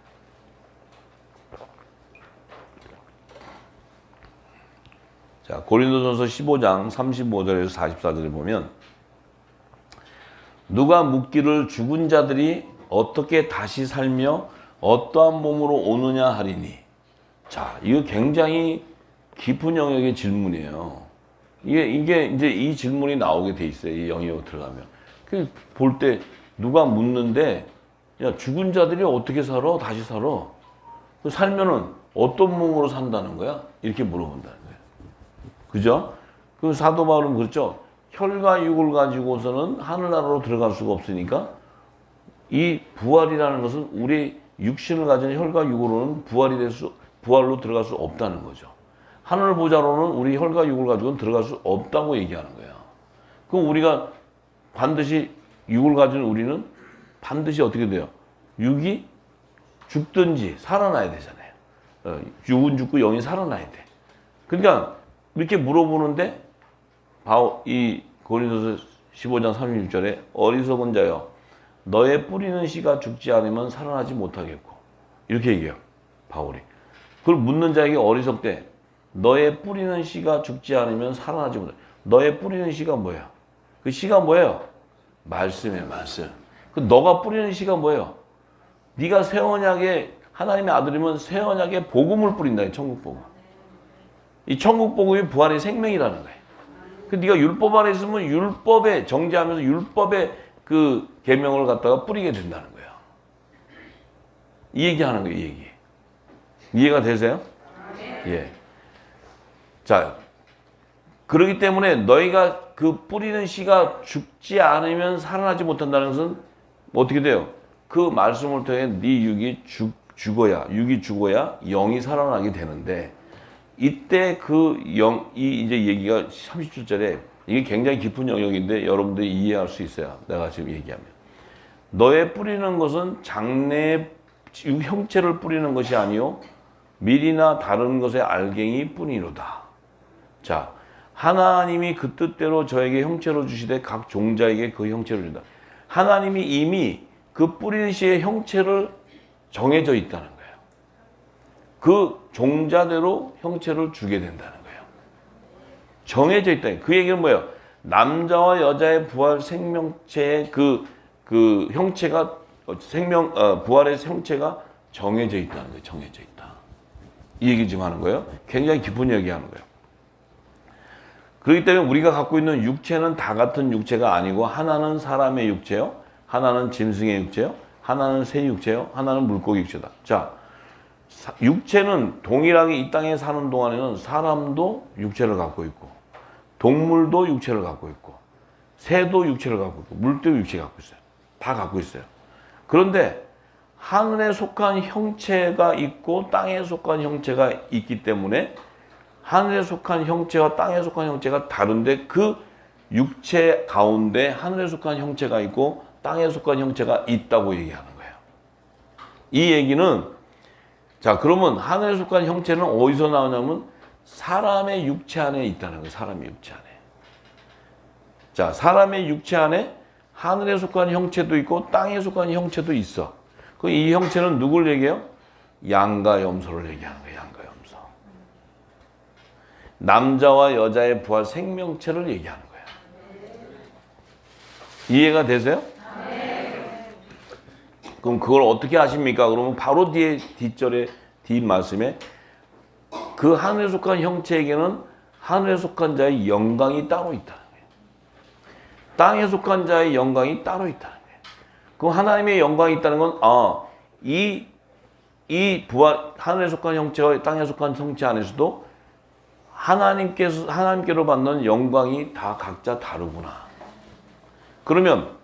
자, 고린도전서 15장 35절에서 44절에 보면 누가 묻기를 죽은 자들이 어떻게 다시 살며 어떠한 몸으로 오느냐 하리니. 자, 이거 굉장히 깊은 영역의 질문이에요. 이게 이제 이 질문이 나오게 돼 있어요. 이 영역으로 들어가면. 그 볼 때 누가 묻는데 야, 죽은 자들이 어떻게 살아? 다시 살아? 살면은 어떤 몸으로 산다는 거야? 이렇게 물어본다는 거예요. 그죠? 그 사도 바울은 그렇죠. 혈과 육을 가지고서는 하늘나라로 들어갈 수가 없으니까 이 부활이라는 것은 우리 육신을 가진 혈과 육으로는 부활로 들어갈 수 없다는 거죠. 하늘 보좌로는 우리 혈과 육을 가지고는 들어갈 수 없다고 얘기하는 거예요. 그럼 우리가 반드시 육을 가진 우리는 반드시 어떻게 돼요? 육이 죽든지 살아나야 되잖아요. 육은 죽고 영이 살아나야 돼. 그러니까 이렇게 물어보는데 이 고린도서 15장 36절에 어리석은 자여 너의 뿌리는 씨가 죽지 않으면 살아나지 못하겠고 이렇게 얘기해요. 바울이. 그걸 묻는 자에게 어리석대. 너의 뿌리는 씨가 죽지 않으면 살아나지 못해. 너의 뿌리는 씨가 뭐야? 그 씨가 뭐예요? 말씀이에요, 말씀. 그 너가 뿌리는 씨가 뭐예요? 네가 새 언약에 하나님의 아들이면 새 언약에 복음을 뿌린다. 천국 복음. 이 천국 복음이 부활의 생명이라는 거예요. 그 네가 율법 안에 있으면 율법에 정죄하면서 율법의 그 계명을 갖다가 뿌리게 된다는 거예요. 이 얘기하는 거예요, 이 얘기. 이해가 되세요? 예. 자, 그렇기 때문에 너희가 그 뿌리는 씨가 죽지 않으면 살아나지 못한다는 것은 어떻게 돼요? 그 말씀을 통해 네 육이 죽어야 영이 살아나게 되는데 이때 그 이제 얘기가 30절에 이게 굉장히 깊은 영역인데 여러분들이 이해할 수 있어요. 내가 지금 얘기하면. 너의 뿌리는 것은 장래 형체를 뿌리는 것이 아니요 밀이나 다른 것의 알갱이 뿐이로다. 자, 하나님이 그 뜻대로 저에게 형체로 주시되 각 종자에게 그 형체를 준다. 하나님이 이미 그 뿌리는 씨의 형체를 정해져 있다는 거예요. 그 종자대로 형체를 주게 된다는 거예요. 정해져 있다. 그 얘기는 뭐예요? 남자와 여자의 부활 생명체의 그 형체가 부활의 형체가 정해져 있다는 거예요. 정해져 있다. 이 얘기 지금 하는 거예요. 굉장히 깊은 얘기하는 거예요. 그렇기 때문에 우리가 갖고 있는 육체는 다 같은 육체가 아니고 하나는 사람의 육체요, 하나는 짐승의 육체요, 하나는 새 육체요, 하나는 물고기 육체다. 자, 육체는 동일하게 이 땅에 사는 동안에는 사람도 육체를 갖고 있고 동물도 육체를 갖고 있고 새도 육체를 갖고 있고 물도 육체를 갖고 있어요. 다 갖고 있어요. 그런데 하늘에 속한 형체가 있고 땅에 속한 형체가 있기 때문에 하늘에 속한 형체와 땅에 속한 형체가 다른데 그 육체 가운데 하늘에 속한 형체가 있고 땅에 속한 형체가 있다고 얘기하는 거예요. 이 얘기는 자, 그러면 하늘에 속한 형체는 어디서 나오냐면 사람의 육체 안에 있다는 거예요. 사람의 육체 안에. 자, 사람의 육체 안에 하늘에 속한 형체도 있고 땅에 속한 형체도 있어. 그 이 형체는 누굴 얘기해요? 양과 염소를 얘기하는 거예요. 양과 염소. 남자와 여자의 부활 생명체를 얘기하는 거예요. 이해가 되세요? 그럼 그걸 어떻게 아십니까? 그러면 바로 뒷절에 뒷말씀에 그 하늘에 속한 형체에게는 하늘에 속한 자의 영광이 따로 있다는 거예요. 땅에 속한 자의 영광이 따로 있다는 거예요. 그럼 하나님의 영광이 있다는 건 이 부활 하늘에 속한 형체와 땅에 속한 형체 안에서도 하나님께로 받는 영광이 다 각자 다르구나. 그러면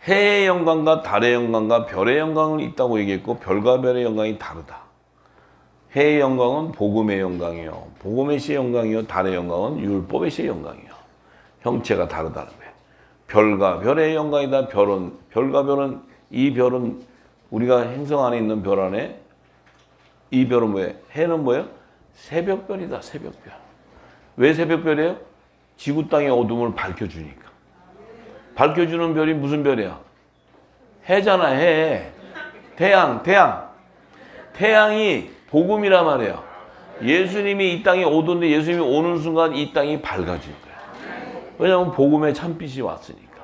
해의 영광과 달의 영광과 별의 영광은 있다고 얘기했고 별과 별의 영광이 다르다. 해의 영광은 복음의 영광이요, 복음의 씨의 영광이요, 달의 영광은 율법의 씨의 영광이요. 형체가 다르다는 거예요. 별과 별의 영광이다. 별과 별은 이 별은 우리가 행성 안에 있는 별 안에 이 별은 뭐예요? 해는 뭐예요? 새벽별이다. 새벽별. 왜 새벽별이에요? 지구 땅의 어둠을 밝혀주니까. 밝혀주는 별이 무슨 별이야? 해잖아. 해. 태양. 태양이 복음이란 말이에요. 예수님이 이 땅에 오던데 예수님이 오는 순간 이 땅이 밝아질 거야. 왜냐하면 복음의 참빛이 왔으니까.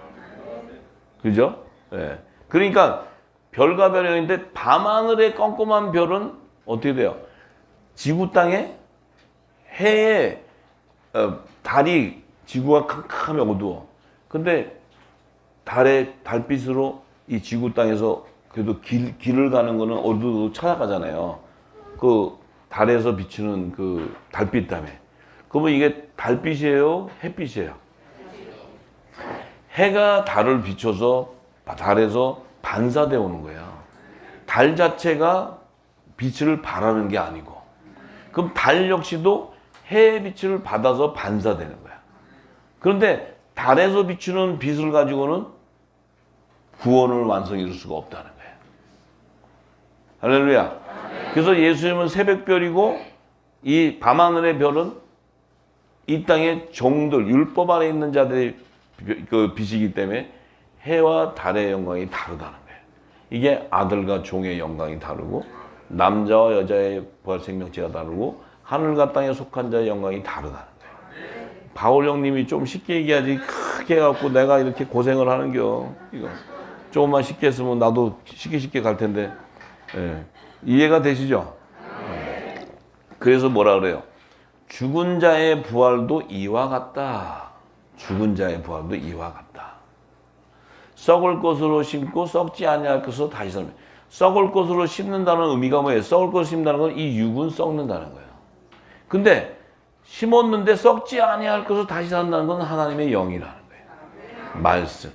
그죠? 네. 그러니까 별과 별인데 밤하늘의 껌껌한 별은 어떻게 돼요? 지구 땅에 해에 달이 지구가 캄캄하면 어두워. 근데 달빛으로 이 지구 땅에서 그래도 길을 가는 거는 어디도 찾아가잖아요. 그 달에서 비추는 그 달빛 때문에. 그러면 이게 달빛이에요? 햇빛이에요? 해가 달을 비춰서 달에서 반사되어 오는 거예요. 달 자체가 빛을 발하는 게 아니고. 그럼 달 역시도 해의 빛을 받아서 반사되는 거야. 그런데 달에서 비추는 빛을 가지고는 구원을 완성해 수가 없다는 거예요. 할렐루야. 그래서 예수님은 새벽별이고 이 밤하늘의 별은 이 땅의 종들, 율법 안에 있는 자들의 그 빛이기 때문에 해와 달의 영광이 다르다는 거예요. 이게 아들과 종의 영광이 다르고 남자와 여자의 부활 생명체가 다르고 하늘과 땅에 속한 자의 영광이 다르다는 거예요. 바울 형님이 좀 쉽게 얘기하지 어떻게 해갖고 내가 이렇게 고생을 하는겨. 이거 조금만 쉽게 했으면 나도 쉽게 갈 텐데. 예. 이해가 되시죠? 그래서 뭐라 그래요? 죽은 자의 부활도 이와 같다. 죽은 자의 부활도 이와 같다. 썩을 것으로 심고 썩지 아니할 것으로 다시 살며. 썩을 것으로 심는다는 의미가 뭐예요? 썩을 것으로 심는다는 건 이 육은 썩는다는 거예요. 근데 심었는데 썩지 아니할 것으로 다시 산다는 건 하나님의 영이라는 거예요. 말씀.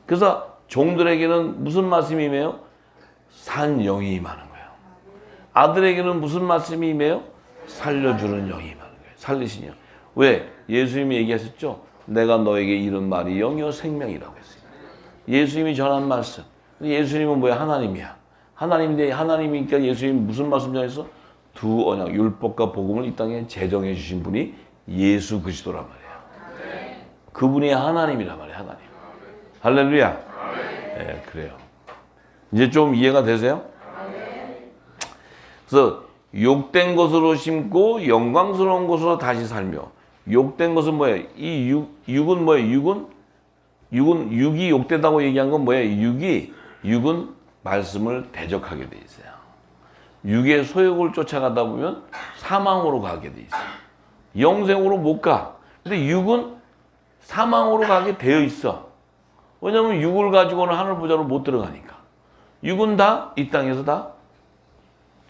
그래서 종들에게는 무슨 말씀이 임해요? 산 영이 임하는 거예요. 아들에게는 무슨 말씀이 임해요? 살려주는 영이 임하는 거예요. 살리신 영. 왜? 예수님이 얘기하셨죠? 내가 너에게 이른 말이 영이요 생명이라고 했어요. 예수님이 전한 말씀. 예수님은 뭐야? 하나님이야. 하나님인데 하나님이니까 예수님이 무슨 말씀 전했어? 두 언약, 율법과 복음을 이 땅에 제정해 주신 분이 예수 그리스도란 말이야. 그분이 하나님이란 말이야. 하나님. 할렐루야. 네, 그래요. 이제 좀 이해가 되세요? 그래서 욕된 것으로 심고 영광스러운 것으로 다시 살며. 욕된 것은 뭐예요? 이 육은 뭐예요? 육이 욕되다고 얘기한 건 뭐예요? 육은 말씀을 대적하게 돼 있어요. 육의 소욕을 쫓아가다 보면 사망으로 가게 돼 있어요. 영생으로 못 가. 근데 육은 사망으로 가게 되어 있어. 왜냐하면 육을 가지고는 하늘 보좌로 못 들어가니까. 육은 다 이 땅에서 다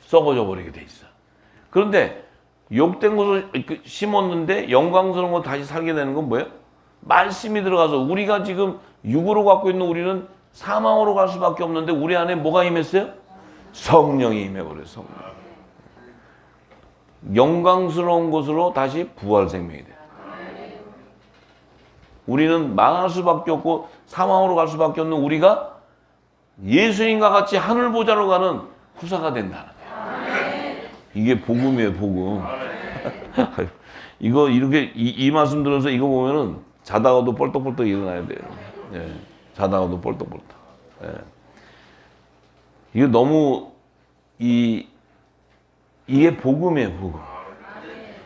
썩어져 버리게 돼 있어. 그런데 욕된 것을 심었는데 영광스러운 거 다시 살게 되는 건 뭐예요? 말씀이 들어가서 우리가 지금 육으로 갖고 있는 우리는 사망으로 갈 수밖에 없는데 우리 안에 뭐가 임했어요? 성령이 임해버려요. 성령. 영광스러운 것으로 다시 부활 생명이 돼요. 우리는 망할 수밖에 없고 사망으로 갈 수밖에 없는 우리가 예수님과 같이 하늘 보좌로 가는 후사가 된다는 거예요. 이게 복음이에요, 복음. 이거 이렇게 이 말씀 들어서 이거 보면은 자다가도 뻘떡뻘떡 일어나야 돼요. 예. 자다가도 뻘떡뻘떡. 예. 이거 너무 이게 복음이에요, 복음.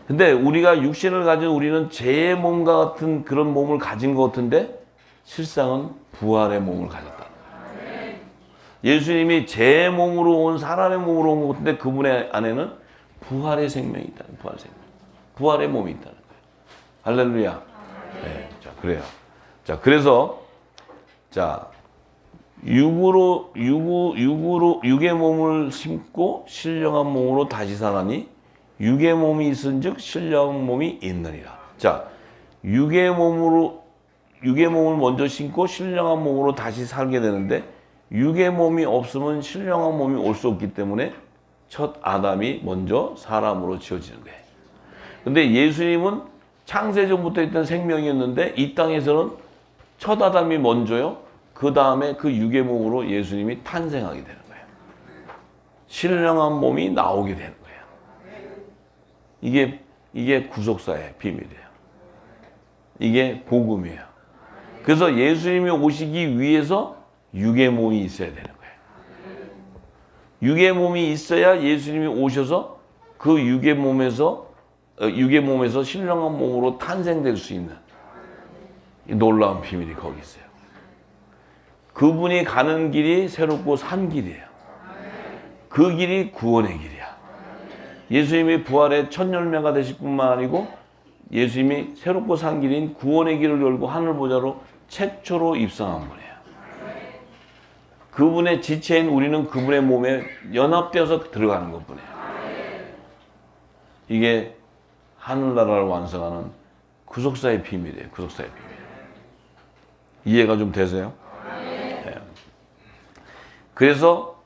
근데 우리가 육신을 가진 우리는 제 몸과 같은 그런 몸을 가진 것 같은데 실상은 부활의 몸을 가졌다는 거예요. 예수님이 제 몸으로 온 사람의 몸으로 온 것 같은데 그분의 안에는 부활의 생명이 있다는 거예요. 부활의 생명. 부활의 몸이 있다는 거예요. 할렐루야. 네, 자, 그래요. 자, 그래서 자, 육의 몸을 심고 신령한 몸으로 다시 사나니 육의 몸이 있은즉 신령한 몸이 있느니라. 자, 육의 몸을 먼저 심고 신령한 몸으로 다시 살게 되는데 육의 몸이 없으면 신령한 몸이 올 수 없기 때문에 첫 아담이 먼저 사람으로 지어지는 거예요. 근데 예수님은 창세전부터 있던 생명이었는데 이 땅에서는 첫 아담이 먼저요. 그 다음에 그 육의 몸으로 예수님이 탄생하게 되는 거예요. 신령한 몸이 나오게 되는 거예요. 이게 구속사의 비밀이에요. 이게 복음이에요. 그래서 예수님이 오시기 위해서 육의 몸이 있어야 되는 거예요. 육의 몸이 있어야 예수님이 오셔서 그 육의 몸에서 신령한 몸으로 탄생될 수 있는 놀라운 비밀이 거기 있어요. 그분이 가는 길이 새롭고 산 길이에요. 그 길이 구원의 길이야. 예수님이 부활의 첫 열매가 되실 뿐만 아니고 예수님이 새롭고 산 길인 구원의 길을 열고 하늘 보좌로 최초로 입성한 분이에요. 그분의 지체인 우리는 그분의 몸에 연합되어서 들어가는 것뿐이에요. 이게 하늘나라를 완성하는 구속사의 비밀이에요. 구속사의 비밀. 이해가 좀 되세요? 네. 그래서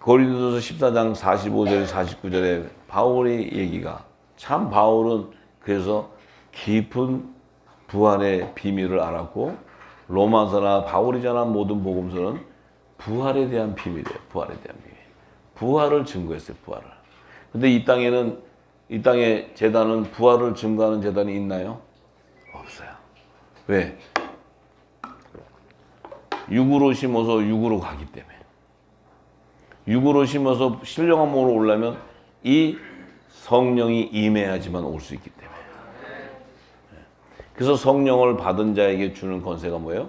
고린도서 14장 45절 49절에 바울의 얘기가 참 바울은 그래서 깊은 부활의 비밀을 알았고 로마서나 바울이 전한 모든 복음서는 부활에 대한 비밀이에요. 부활에 대한 비밀. 부활을 증거했어요. 부활을. 근데 이 땅에 제단은 부활을 증거하는 제단이 있나요? 없어요. 왜? 육으로 심어서 육으로 가기 때문에. 육으로 심어서 신령한 몸으로 오려면 이 성령이 임해야지만 올 수 있기 때문에. 그래서 성령을 받은 자에게 주는 권세가 뭐예요?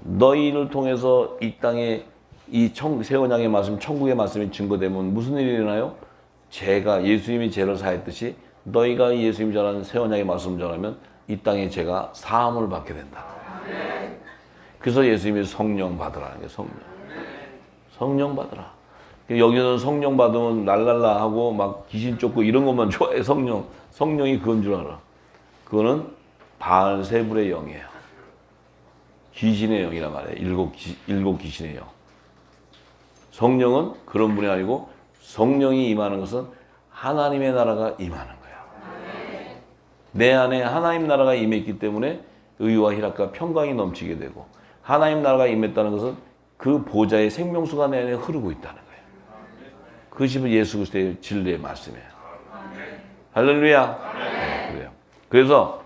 너희를 통해서 이 땅에 새 언약의 말씀, 천국의 말씀이 증거되면 무슨 일이 일어나요? 예수님이 죄를 사했듯이 너희가 예수님이 전하는 새 언약의 말씀을 전하면 이 땅에 죄가 사함을 받게 된다. 그래서 예수님이 성령 받으라는 게 성령 받으라. 여기는 성령 받으면 랄랄라 하고 막 귀신 쫓고 이런 것만 좋아해. 성령이 그건 줄 알아. 그거는 바알세불의 영이에요. 귀신의 영이란 말이에요. 일곱 귀신의 영. 성령은 그런 분이 아니고 성령이 임하는 것은 하나님의 나라가 임하는 거예요. 내 안에 하나님 나라가 임했기 때문에 의와 희락과 평강이 넘치게 되고 하나님 나라가 임했다는 것은 그 보좌의 생명수가 내 안에 흐르고 있다는 거예요. 그것이 예수 그리스도의 진리의 말씀이에요. 할렐루야. 네, 그래요. 그래서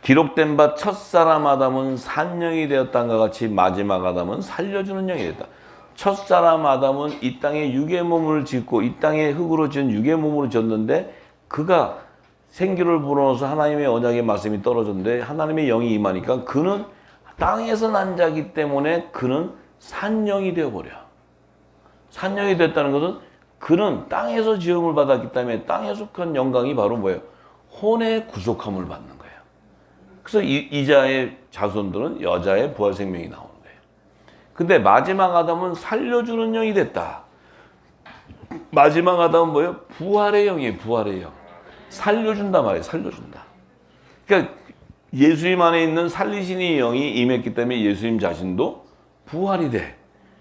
기록된 바 첫사람 아담은 산영이 되었다는 것 같이 마지막 아담은 살려주는 영이 됐다. 첫사람 아담은 이 땅에 육의 몸을 짓고 이 땅에 흙으로 지은 육의 몸으로 졌는데 그가 생기를 불어넣어서 하나님의 언약의 말씀이 떨어졌는데 하나님의 영이 임하니까 그는 땅에서 난 자기 때문에 그는 산영이 되어버려. 산영이 됐다는 것은 그는 땅에서 지음을 받았기 때문에 땅에 속한 영광이 바로 뭐예요? 혼의 구속함을 받는 거예요. 그래서 이자의 자손들은 여자의 부활 생명이 나오는 거예요. 근데 마지막 아담은 살려주는 영이 됐다. 마지막 아담은 뭐예요? 부활의 영이에요. 부활의 영. 살려준다 말이에요. 살려준다. 그러니까 예수님 안에 있는 살리시는 영이 임했기 때문에 예수님 자신도 부활이 돼.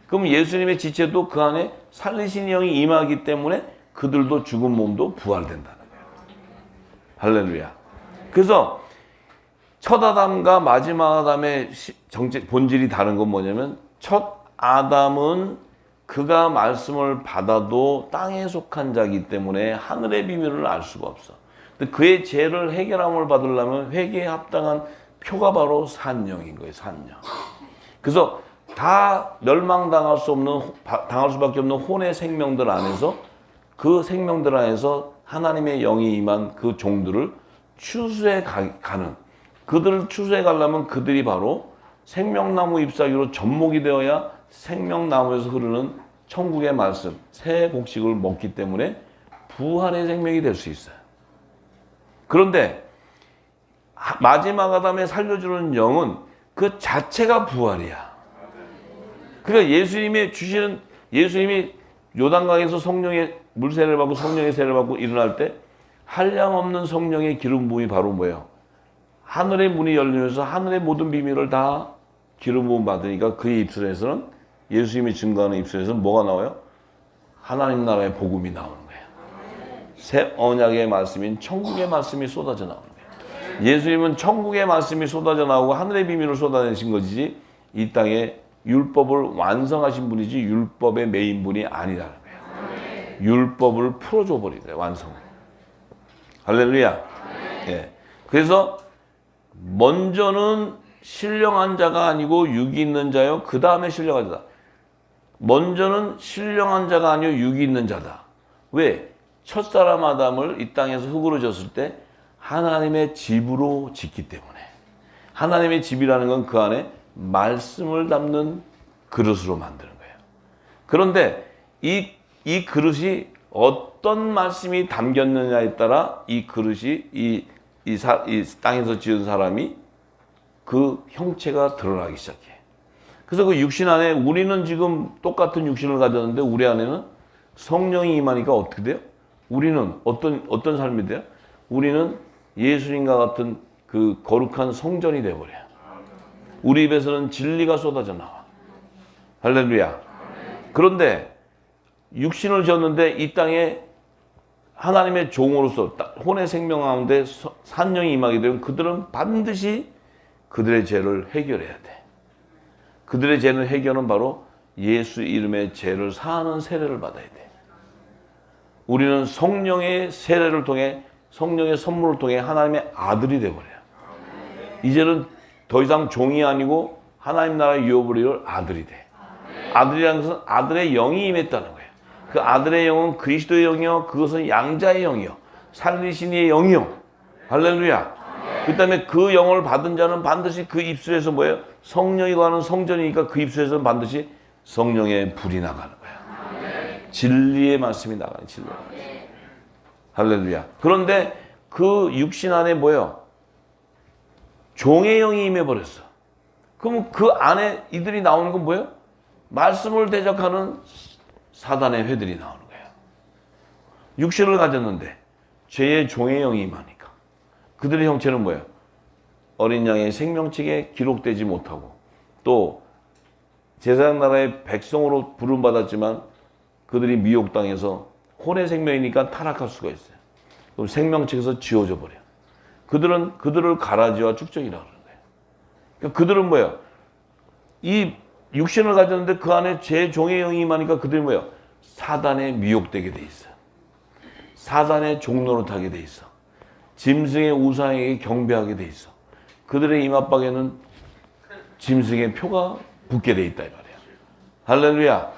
그럼 예수님의 지체도 그 안에 살리시는 영이 임하기 때문에 그들도 죽은 몸도 부활된다는 거예요. 할렐루야. 그래서 첫 아담과 마지막 아담의 본질이 다른 건 뭐냐면 첫 아담은 그가 말씀을 받아도 땅에 속한 자이기 때문에 하늘의 비밀을 알 수가 없어. 근데 그의 죄를 해결함을 받으려면 회개에 합당한 표가 바로 산영인 거예요. 산영. 그래서 다 멸망당할 수밖에 없는 혼의 생명들 안에서 그 생명들 안에서 하나님의 영이 임한 그 종들을 추수해 가는, 그들을 추수해 가려면 그들이 바로 생명나무 잎사귀로 접목이 되어야 생명나무에서 흐르는 천국의 말씀, 새 곡식을 먹기 때문에 부활의 생명이 될 수 있어요. 그런데 마지막 아담에 살려주는 영은 그 자체가 부활이야. 그러니까 예수님이 요단강에서 성령의 물세를 받고 성령의 세를 받고 일어날 때 한량없는 성령의 기름 부음이 바로 뭐예요? 하늘의 문이 열리면서 하늘의 모든 비밀을 다 기름 부음 받으니까 그의 입술에서는, 예수님이 증거하는 입술에서는 뭐가 나와요? 하나님 나라의 복음이 나오는 거예요. 새 언약의 말씀인 천국의 말씀이 쏟아져 나오는 거예요. 예수님은 천국의 말씀이 쏟아져 나오고 하늘의 비밀을 쏟아내신 것이지 이 땅에 율법을 완성하신 분이지 율법의 메인분이 아니라는 거예요. 율법을 풀어줘 버린 거예요. 완성. 할렐루야. 예. 그래서 먼저는 신령한 자가 아니고 육이 있는 자요. 그 다음에 신령한 자다. 먼저는 신령한 자가 아니고 육이 있는 자다. 왜? 첫사람 아담을 이 땅에서 흙으로 졌을 때 하나님의 집으로 짓기 때문에. 하나님의 집이라는 건 그 안에 말씀을 담는 그릇으로 만드는 거예요. 그런데 이 그릇이 어떤 말씀이 담겼느냐에 따라 이 그릇이 이 땅에서 지은 사람이 그 형체가 드러나기 시작해. 그래서 그 육신 안에 우리는 지금 똑같은 육신을 가졌는데 우리 안에는 성령이 임하니까 어떻게 돼요? 우리는 어떤 삶이 돼요? 우리는 예수님과 같은 그 거룩한 성전이 되어버려요. 우리 입에서는 진리가 쏟아져 나와. 할렐루야. 그런데 육신을 지었는데 이 땅에 하나님의 종으로서 혼의 생명 가운데 산령이 임하게 되면 그들은 반드시 그들의 죄를 해결해야 돼. 그들의 죄는 해결은 바로 예수 이름의 죄를 사하는 세례를 받아야 돼. 우리는 성령의 세례를 통해, 성령의 선물을 통해 하나님의 아들이 되어버려요. 이제는 더 이상 종이 아니고 하나님 나라의 유업을 이룰 아들이 돼. 아들이라는 것은 아들의 영이 임했다는 거예요. 그 아들의 영은 그리스도의 영이요, 그것은 양자의 영이요, 살리신 이의 영이요. 할렐루야. 그 다음에 그 영을 받은 자는 반드시 그 입술에서 뭐예요? 성령이 거하는 성전이니까 그 입술에서는 반드시 성령의 불이 나가는 거야. 진리의 말씀이 나가는 진리. 할렐루야. 그런데 그 육신 안에 뭐예요? 종의 영이 임해버렸어. 그럼 그 안에 이들이 나오는 건 뭐예요? 말씀을 대적하는 사단의 회들이 나오는 거예요. 육신을 가졌는데 죄의 종의 영이 임하니까 그들의 형체는 뭐예요? 어린 양의 생명책에 기록되지 못하고 또 제사장 나라의 백성으로 부름받았지만 그들이 미혹당해서 혼의 생명이니까 타락할 수가 있어요. 그럼 생명책에서 지워져 버려요. 그들은 그들을 가라지와 축적이라고 그러는 거예요. 그러니까 그들은 뭐예요? 이 육신을 가졌는데 그 안에 제 종의 영이 임하니까 그들이 뭐예요? 사단에 미혹되게 돼 있어요. 사단의 종노릇하게 돼 있어. 짐승의 우상에게 경배하게 돼 있어. 그들의 이마박에는 짐승의 표가 붙게 돼 있다 이 말이야. 할렐루야.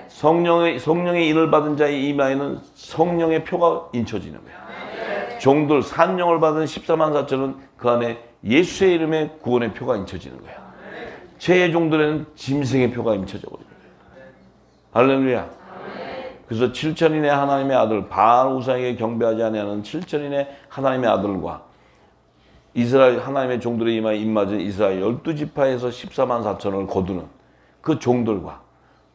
성령의 인을 받은 자의 이마에는 성령의 표가 인쳐지는 거야. 종들 산령을 받은 14만 4천은 그 안에 예수의 이름의 구원의 표가 인쳐지는 거야. 죄의 종들에는 짐승의 표가 인쳐져 버리는 거야. 할렐루야. 그래서 7천인의 하나님의 아들 바알 우상에게 경배하지 아니하는 7천인의 하나님의 아들과 이스라엘 하나님의 종들의 이마에 입맞은 이스라엘 12지파에서 14만 4천을 거두는 그 종들과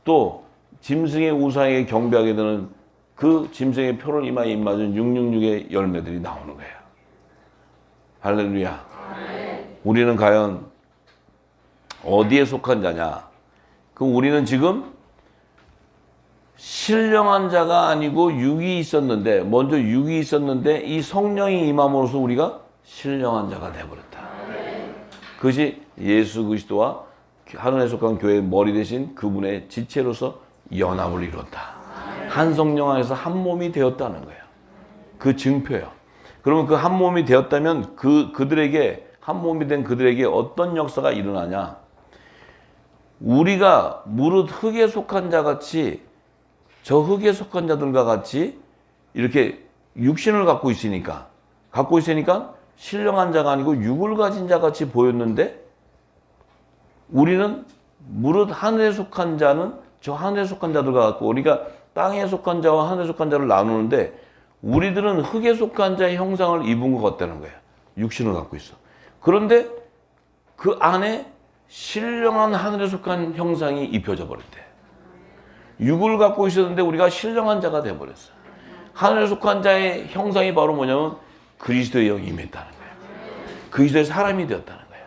또 짐승의 우상에게 경배하게 되는 그 짐승의 표를 이마에 입맞은 666의 열매들이 나오는 거예요. 할렐루야. 우리는 과연 어디에 속한 자냐? 그럼 우리는 지금 신령한 자가 아니고 육이 있었는데 먼저 육이 있었는데 이 성령이 임함으로써 우리가 신령한 자가 되어버렸다. 그것이 예수 그리스도와 하늘에 속한 교회의 머리 대신 그분의 지체로서 연합을 이뤘다. 한 성령 안에서 한 몸이 되었다는 거예요. 그 증표예요. 그러면 그 한 몸이 되었다면 그들에게 한 몸이 된 그들에게 어떤 역사가 일어나냐? 우리가 무릇 흙에 속한 자 같이 저 흙에 속한 자들과 같이 이렇게 육신을 갖고 있으니까 신령한 자가 아니고 육을 가진 자 같이 보였는데 우리는 무릇 하늘에 속한 자는 저 하늘에 속한 자들과 같고 우리가 땅에 속한 자와 하늘에 속한 자를 나누는데 우리들은 흙에 속한 자의 형상을 입은 것 같다는 거예요. 육신을 갖고 있어. 그런데 그 안에 신령한 하늘에 속한 형상이 입혀져 버렸대. 육을 갖고 있었는데 우리가 신령한 자가 되어버렸어. 하늘에 속한 자의 형상이 바로 뭐냐면 그리스도의 영이 임했다는 거예요. 그리스도의 사람이 되었다는 거예요.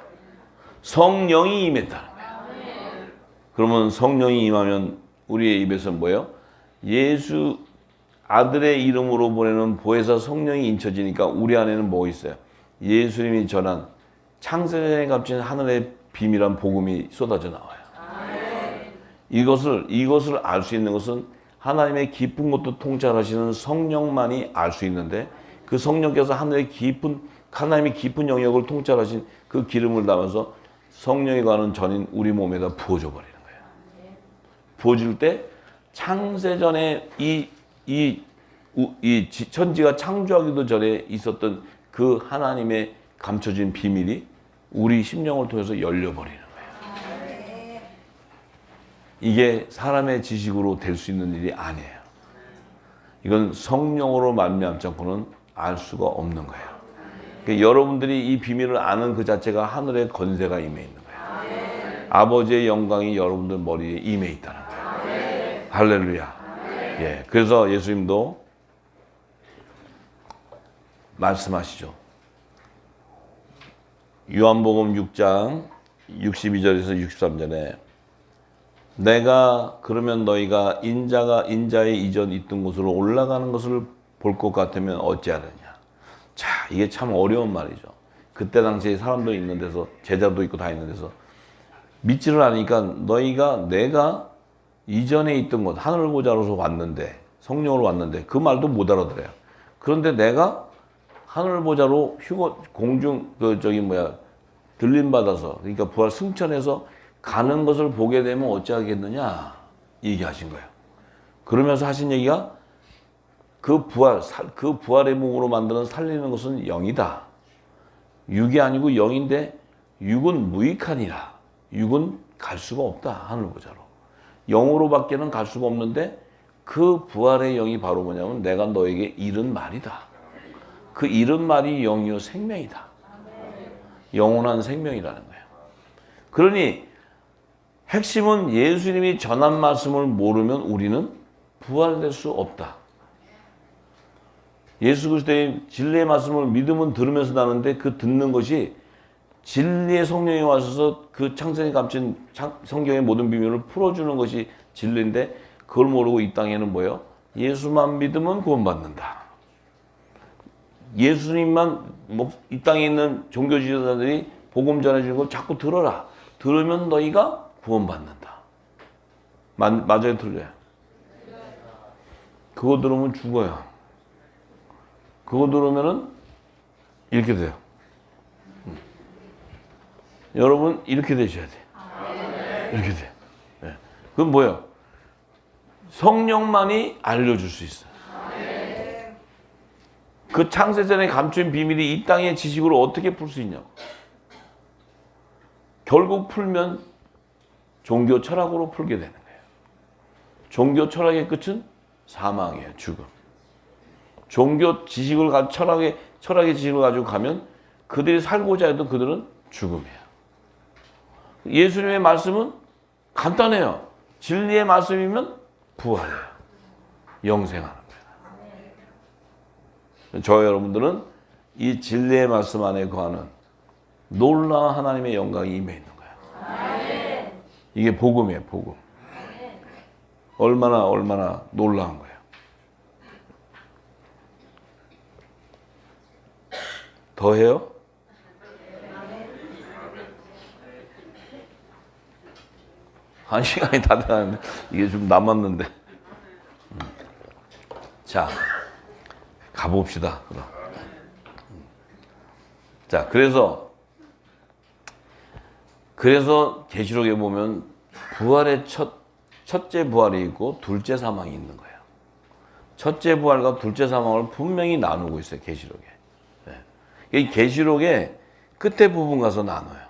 성령이 임했다는 거예요. 그러면 성령이 임하면 우리의 입에서 뭐예요? 예수 아들의 이름으로 보내는 보혜사 성령이 인쳐지니까 우리 안에는 뭐 있어요? 예수님이 전한 창세전에 값진 하늘의 비밀한 복음이 쏟아져 나와요. 이것을 알 수 있는 것은 하나님의 깊은 것도 통찰하시는 성령만이 알 수 있는데 그 성령께서 하나님의 깊은 영역을 통찰하신 그 기름을 담아서 성령이 가는 전인 우리 몸에다 부어줘 버리는 거예요. 부어줄 때 창세전에 이 천지가 창조하기도 전에 있었던 그 하나님의 감춰진 비밀이 우리 심령을 통해서 열려버리는 거예요. 이게 사람의 지식으로 될 수 있는 일이 아니에요. 이건 성령으로 말미암지 않고는 알 수가 없는 거예요. 그러니까 여러분들이 이 비밀을 아는 그 자체가 하늘의 권세가 임해 있는 거예요. 아버지의 영광이 여러분들 머리에 임해 있다는 거예요. 할렐루야. 예, 그래서 예수님도 말씀하시죠. 요한복음 6장 62절에서 63절에 내가 그러면 너희가 인자의 이전 있던 곳으로 올라가는 것을 볼 것 같으면 어찌하느냐. 자, 이게 참 어려운 말이죠. 그때 당시에 사람도 있는 데서 제자도 있고 다 있는 데서 믿지를 않으니까 내가 이전에 있던 곳 하늘 보좌로서 왔는데 성령으로 왔는데 그 말도 못 알아들어요. 그런데 내가 하늘 보좌로 공중 들림 받아서 그러니까 부활 승천해서 가는 것을 보게 되면 어찌하겠느냐 얘기하신 거예요. 그러면서 하신 얘기가 그 부활의 몸으로 만드는 살리는 것은 영이다. 육이 아니고 영인데 육은 무익하니라. 육은 갈 수가 없다. 하늘 보자로. 영으로밖에는 갈 수가 없는데 그 부활의 영이 바로 뭐냐면 내가 너에게 이른 말이다. 그 이른 말이 영이요 생명이다. 영원한 생명이라는 거예요. 그러니 핵심은 예수님이 전한 말씀을 모르면 우리는 부활될 수 없다. 예수 그리스도의 진리의 말씀을 믿으면 들으면서 나는데 그 듣는 것이 진리의 성령이 와서 그 창세에 감춘 성경의 모든 비밀을 풀어주는 것이 진리인데 그걸 모르고 이 땅에는 뭐예요? 예수만 믿으면 구원받는다. 예수님만 이 땅에 있는 종교 지도자들이 복음 전해주는 걸 자꾸 들어라. 들으면 너희가 구원받는다. 맞아요, 틀려요? 그거 들으면 죽어요. 그거 들으면은 이렇게 돼요. 여러분 이렇게 되셔야 돼. 이렇게 돼. 네. 그건 뭐예요? 성령만이 알려줄 수 있어요. 그 창세전에 감춘 비밀이 이 땅의 지식으로 어떻게 풀 수 있냐고. 결국 풀면 종교 철학으로 풀게 되는 거예요. 종교 철학의 끝은 사망이에요. 죽음. 종교 지식을 철학의 지식을 가지고 가면 그들이 살고자 해도 그들은 죽음이에요. 예수님의 말씀은 간단해요. 진리의 말씀이면 부활해요. 영생하는 거예요. 저 여러분들은 이 진리의 말씀 안에 거하는 놀라운 하나님의 영광이 임해 있는 거예요. 이게 복음이에요. 복음. 얼마나 놀라운 거예요. 더 해요? 한 시간이 다 돼가는데 이게 좀 남았는데. 자, 가봅시다. 그럼. 자, 그래서 계시록에 보면 부활의 첫째 부활이 있고 둘째 사망이 있는 거예요. 첫째 부활과 둘째 사망을 분명히 나누고 있어요. 계시록에. 이 계시록의 끝에 부분 가서 나눠요.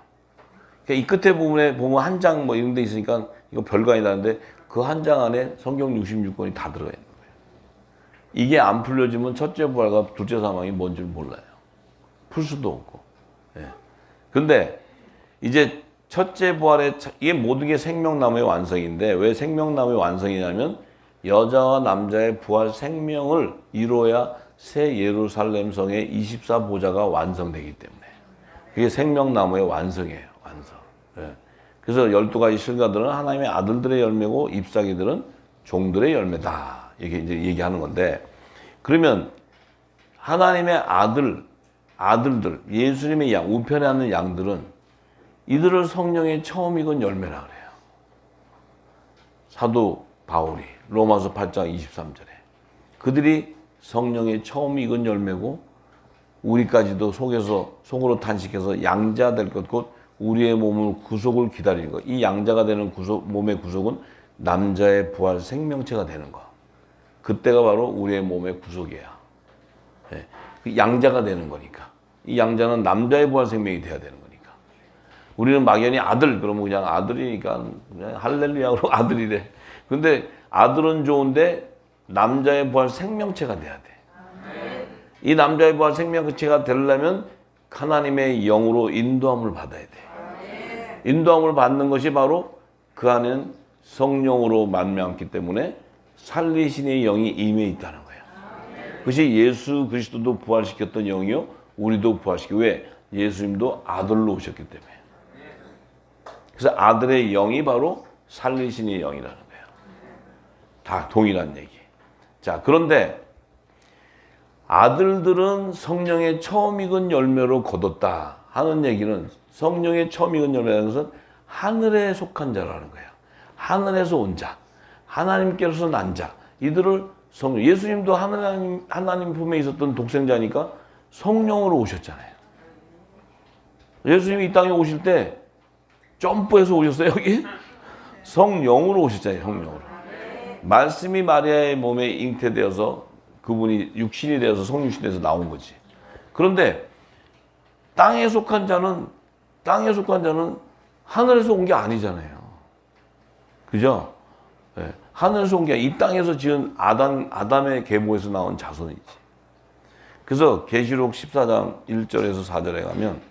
이 끝에 부분에 보면 한 장 뭐 이런 데 있으니까 이거 별거 아니다는데 그 한 장 안에 성경 66권이 다 들어가 있는 거예요. 이게 안 풀려지면 첫째 부활과 둘째 사망이 뭔지 몰라요. 풀 수도 없고. 근데 이제 첫째 부활의 이게 모든 게 생명나무의 완성인데 왜 생명나무의 완성이냐면 여자와 남자의 부활 생명을 이루어야 새 예루살렘 성의 24보좌가 완성되기 때문에 그게 생명나무의 완성이에요. 완성. 그래서 12가지 실과들은 하나님의 아들들의 열매고 잎사귀들은 종들의 열매다. 이렇게 이제 얘기하는 건데 그러면 하나님의 아들들, 예수님의 양, 우편에 앉는 양들은 이들을 성령의 처음 익은 열매라 그래요. 사도 바울이 로마서 8장 23절에 그들이 성령의 처음 익은 열매고 우리까지도 속으로 탄식해서 양자 될 것 곧 우리의 몸을 구속을 기다리는 것. 이 양자가 되는 몸의 구속은 남자의 부활 생명체가 되는 거. 그때가 바로 우리의 몸의 구속이야. 양자가 되는 거니까. 이 양자는 남자의 부활 생명이 돼야 되는 거니까. 우리는 막연히 아들 그러면 그냥 아들이니까 그냥 할렐루야 그러고 아들이래. 근데 아들은 좋은데 남자의 부활 생명체가 돼야 돼. 이 남자의 부활 생명체가 되려면 하나님의 영으로 인도함을 받아야 돼. 인도함을 받는 것이 바로 그 안에는 성령으로 만명했기 때문에 살리신의 영이 임해 있다는 거예요. 그것이 예수 그리스도도 부활시켰던 영이요 우리도 부활시키고 왜? 예수님도 아들로 오셨기 때문에. 그래서 아들의 영이 바로 살리신의 영이라는 거예요. 다 동일한 얘기. 자, 그런데 아들들은 성령의 처음 익은 열매로 거뒀다 하는 얘기는 성령의 처음 익은 열매라는 것은 하늘에 속한 자라는 거예요. 하늘에서 온 자, 하나님께로서 난 자, 이들을 성령, 예수님도 하나님 품에 있었던 독생자니까 성령으로 오셨잖아요. 예수님이 이 땅에 오실 때 점프해서 오셨어요, 여기? 성령으로 오셨잖아요, 성령으로. 말씀이 마리아의 몸에 잉태되어서 그분이 육신이 되어서 성육신이 되어서 나온 거지. 그런데 땅에 속한 자는 하늘에서 온 게 아니잖아요. 그죠? 네. 하늘에서 온 게 이 땅에서 지은 아담의 계보에서 나온 자손이지. 그래서 계시록 14장 1절에서 4절에 가면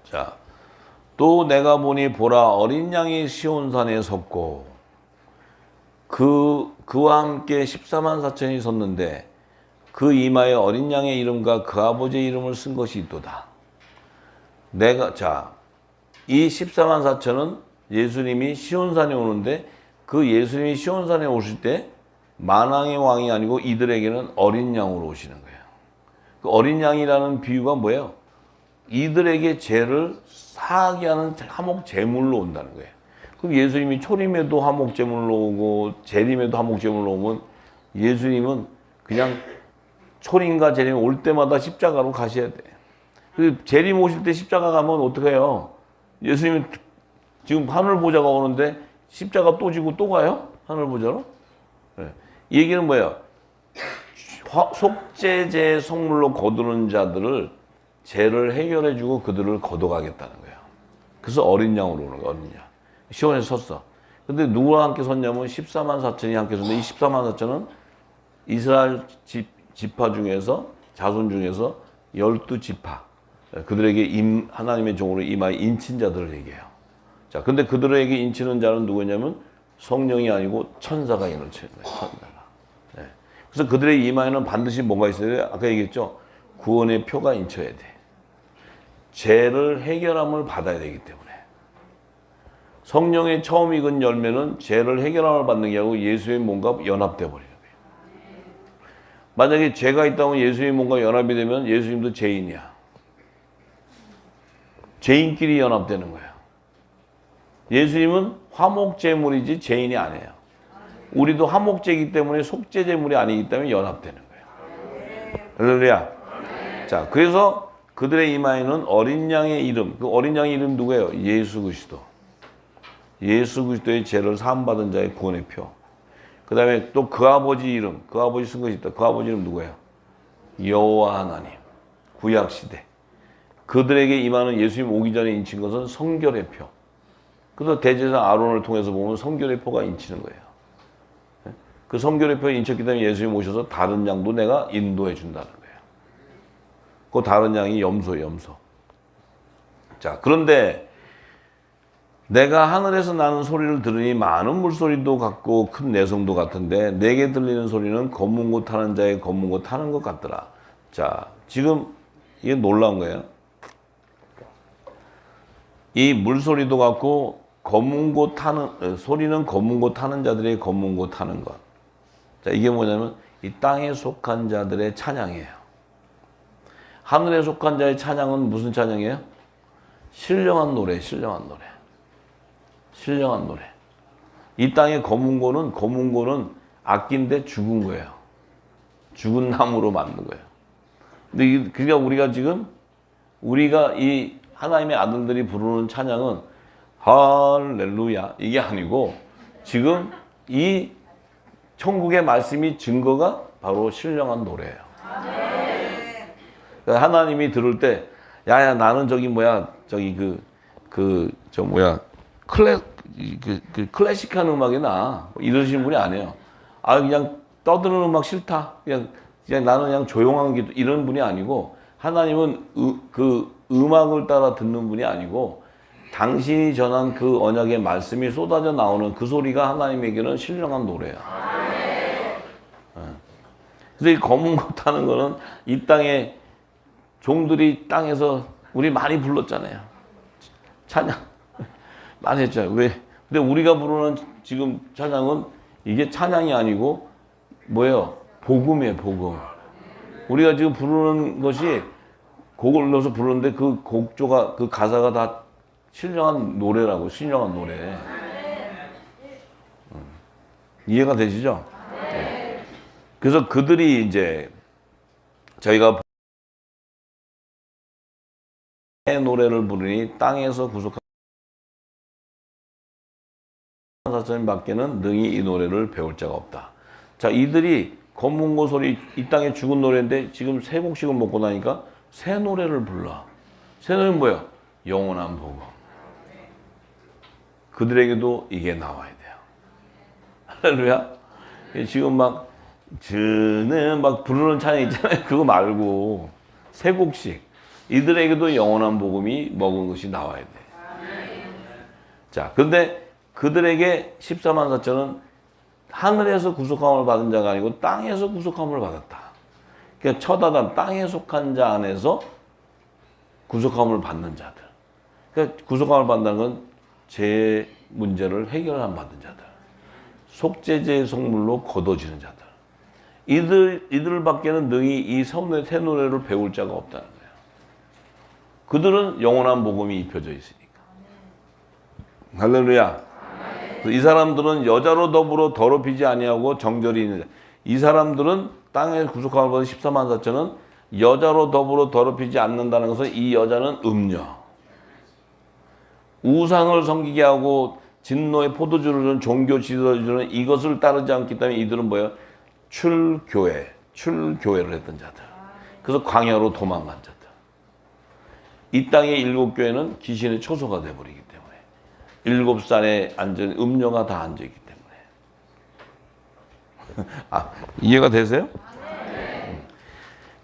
자, 또 내가 보니 보라 어린 양이 시온산에 섰고 그와 함께 14만 4천이 섰는데 그 이마에 어린 양의 이름과 그 아버지의 이름을 쓴 것이 있도다. 이 14만 4천은 예수님이 시온산에 오는데 그 예수님이 시온산에 오실 때 만왕의 왕이 아니고 이들에게는 어린 양으로 오시는 거예요. 그 어린 양이라는 비유가 뭐예요? 이들에게 죄를 사하게 하는 화목 제물로 온다는 거예요. 그럼 예수님이 초림에도 화목 제물로 오고 재림에도 화목 제물로 오면 예수님은 그냥 초림과 재림 올 때마다 십자가로 가셔야 돼. 그 재림 오실 때 십자가 가면 어떻게 해요? 예수님이 지금 하늘 보좌가 오는데 십자가 또 지고 또 가요? 하늘 보좌로? 네. 이 얘기는 뭐예요? 속죄제 성물로 거두는 자들을 죄를 해결해주고 그들을 거둬가겠다는 거예요. 그래서 어린 양으로 오는 거예요. 어린 양. 시온에서 섰어. 근데 누구와 함께 섰냐면 14만 4천이 함께 섰는데 이 14만 4천은 이스라엘 지파 중에서 자손 중에서 12지파 그들에게 하나님의 종으로 임하여 인친 자들을 얘기해요. 자, 근데 그들에게 인치는 자는 누구냐면 성령이 아니고 천사가 인치는 거예요. 천사가. 네. 그래서 그들의 임하에는 반드시 뭐가 있어야 돼요? 아까 얘기했죠. 구원의 표가 인쳐야 돼. 죄를 해결함을 받아야 되기 때문에. 성령의 처음 익은 열매는 죄를 해결함을 받는 게 아니고 예수의 몸과 연합돼 버리는 거예요. 만약에 죄가 있다면 예수의 몸과 연합이 되면 예수님도 죄인이야. 죄인끼리 연합되는 거야. 예수님은 화목제물이지 죄인이 아니에요. 우리도 화목제이기 때문에 속죄제물이 아니기 때문에 연합되는 거예요. 할렐루야. 자, 그래서 그들의 이마에는 어린 양의 이름, 그 어린 양의 이름 누구예요? 예수 그리스도. 예수 그리스도의 죄를 사함받은 자의 구원의 표. 그 다음에 또 그 아버지 이름, 그 아버지 쓴 것이 있다. 그 아버지 이름 누구예요? 여호와 하나님. 구약시대. 그들에게 임하는 예수님 오기 전에 인친 것은 성결의 표. 그래서 대제사장 아론을 통해서 보면 성결의 표가 인치는 거예요. 그 성결의 표가 인쳤기 때문에 예수님 오셔서 다른 양도 내가 인도해 준다는 거예요. 그 다른 양이 염소예요, 염소. 자, 그런데 내가 하늘에서 나는 소리를 들으니 많은 물소리도 같고 큰 내성도 같은데 내게 들리는 소리는 검문고 타는 자의 검문고 타는 것 같더라. 자, 지금 이게 놀라운 거예요. 이 물소리도 같고 검문고 타는 소리는 검문고 타는 자들의 검문고 타는 것. 자, 이게 뭐냐면 이 땅에 속한 자들의 찬양이에요. 하늘에 속한 자의 찬양은 무슨 찬양이에요? 신령한 노래, 신령한 노래. 신령한 노래. 이 땅의 검은고는 악기인데 죽은 거예요. 죽은 나무로 만든 거예요. 근데 그러니까 우리가 이 하나님의 아들들이 부르는 찬양은 할렐루야 이게 아니고 지금 이 천국의 말씀이 증거가 바로 신령한 노래예요. 그러니까 하나님이 들을 때 야야 나는 클래식한 음악이 나 이러시는 분이 아니에요. 아 그냥 떠드는 음악 싫다. 그냥 나는 그냥 조용한 게 이런 분이 아니고 하나님은 그 음악을 따라 듣는 분이 아니고 당신이 전한 그 언약의 말씀이 쏟아져 나오는 그 소리가 하나님에게는 신령한 노래야. 그래서 이 검은 것 하는 거는 이 땅에 종들이 땅에서 우리 많이 불렀잖아요. 찬양 많이 했잖아요. 왜? 근데 우리가 부르는 지금 찬양은 이게 찬양이 아니고 뭐예요? 복음이에요, 복음. 우리가 지금 부르는 것이 곡을 넣어서 부르는데 그 곡조가 그 가사가 다 신령한 노래라고. 신령한 노래. 이해가 되시죠? 네. 그래서 그들이 이제 저희가 노래를 부르니 땅에서 구속한 14,000밖에는 능히 이 노래를 배울 자가 없다. 자, 이들이 검은고 소리 이 땅에 죽은 노래인데 지금 세 곡씩은 먹고 나니까 새 노래를 불러. 새 노래는 뭐야? 영원한 복음. 그들에게도 이게 나와야 돼요. 할렐루야. 지금 막 주는 막 부르는 찬양 있잖아요. 그거 말고 세 곡씩 이들에게도 영원한 복음이 먹은 것이 나와야 돼. 자, 근데 그들에게 14,400,000은 하늘에서 구속함을 받은 자가 아니고 땅에서 구속함을 받았다. 그러니까 첫 아담 땅에 속한 자 안에서 구속함을 받는 자들. 그러니까 구속함을 받는다는 건 죄 문제를 해결함 받은 자들. 속죄제의 속물로 거둬지는 자들. 이들밖에는 능히 이 새 노래를 배울 자가 없다는 거예요. 그들은 영원한 복음이 입혀져 있으니까. 할렐루야. 이 사람들은 여자로 더불어 더럽히지 아니하고 정결이 있는 자. 이 사람들은 땅에 구속함을 받은 14,400,000은 여자로 더불어 더럽히지 않는다는 것은 이 여자는 음녀. 우상을 섬기게 하고 진노의 포도주를 주는 종교 지도주는 이것을 따르지 않기 때문에 이들은 뭐예요? 출교회를 했던 자들. 그래서 광야로 도망간 자들. 이 땅의 7교회는 귀신의 초소가 되어버리기 때문에 7산에 앉은 음녀가 다 앉아있기 때문에. 아, 이해가 되세요?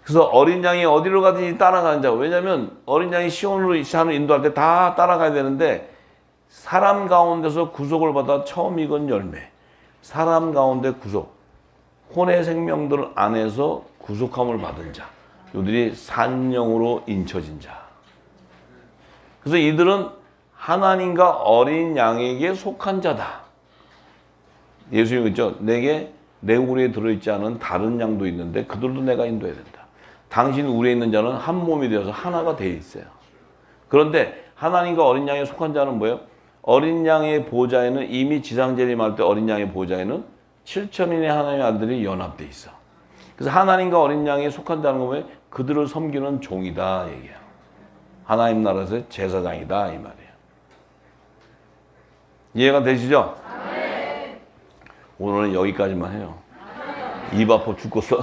그래서 어린 양이 어디로 가든지 따라가는 자. 왜냐하면 어린 양이 시온으로 산을 인도할 때 다 따라가야 되는데 사람 가운데서 구속을 받아 처음 익은 열매. 사람 가운데 구속. 혼의 생명들 안에서 구속함을 받은 자. 이들이 산령으로 인쳐진 자. 그래서 이들은 하나님과 어린 양에게 속한 자다. 예수님이 그랬죠. 내게 내 우리에 들어있지 않은 다른 양도 있는데 그들도 내가 인도해야 된다. 당신 우리에 있는 자는 한 몸이 되어서 하나가 되어 있어요. 그런데 하나님과 어린 양에 속한 자는 뭐예요? 어린 양의 보좌에는 이미 지상재림할 때 어린 양의 보좌에는 7천인의 하나님의 아들이 연합되어 있어. 그래서 하나님과 어린 양에 속한 자는 뭐예요? 그들을 섬기는 종이다 얘기야. 하나님 나라에서 제사장이다 이 말이에요. 이해가 되시죠? 오늘은 여기까지만 해요. 입 아파 죽겠어.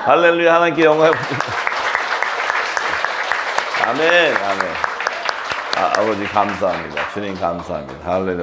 할렐루야. 하나님께 영광. 아멘. 아멘. 아버지 감사합니다. 주님 감사합니다. 할렐루야.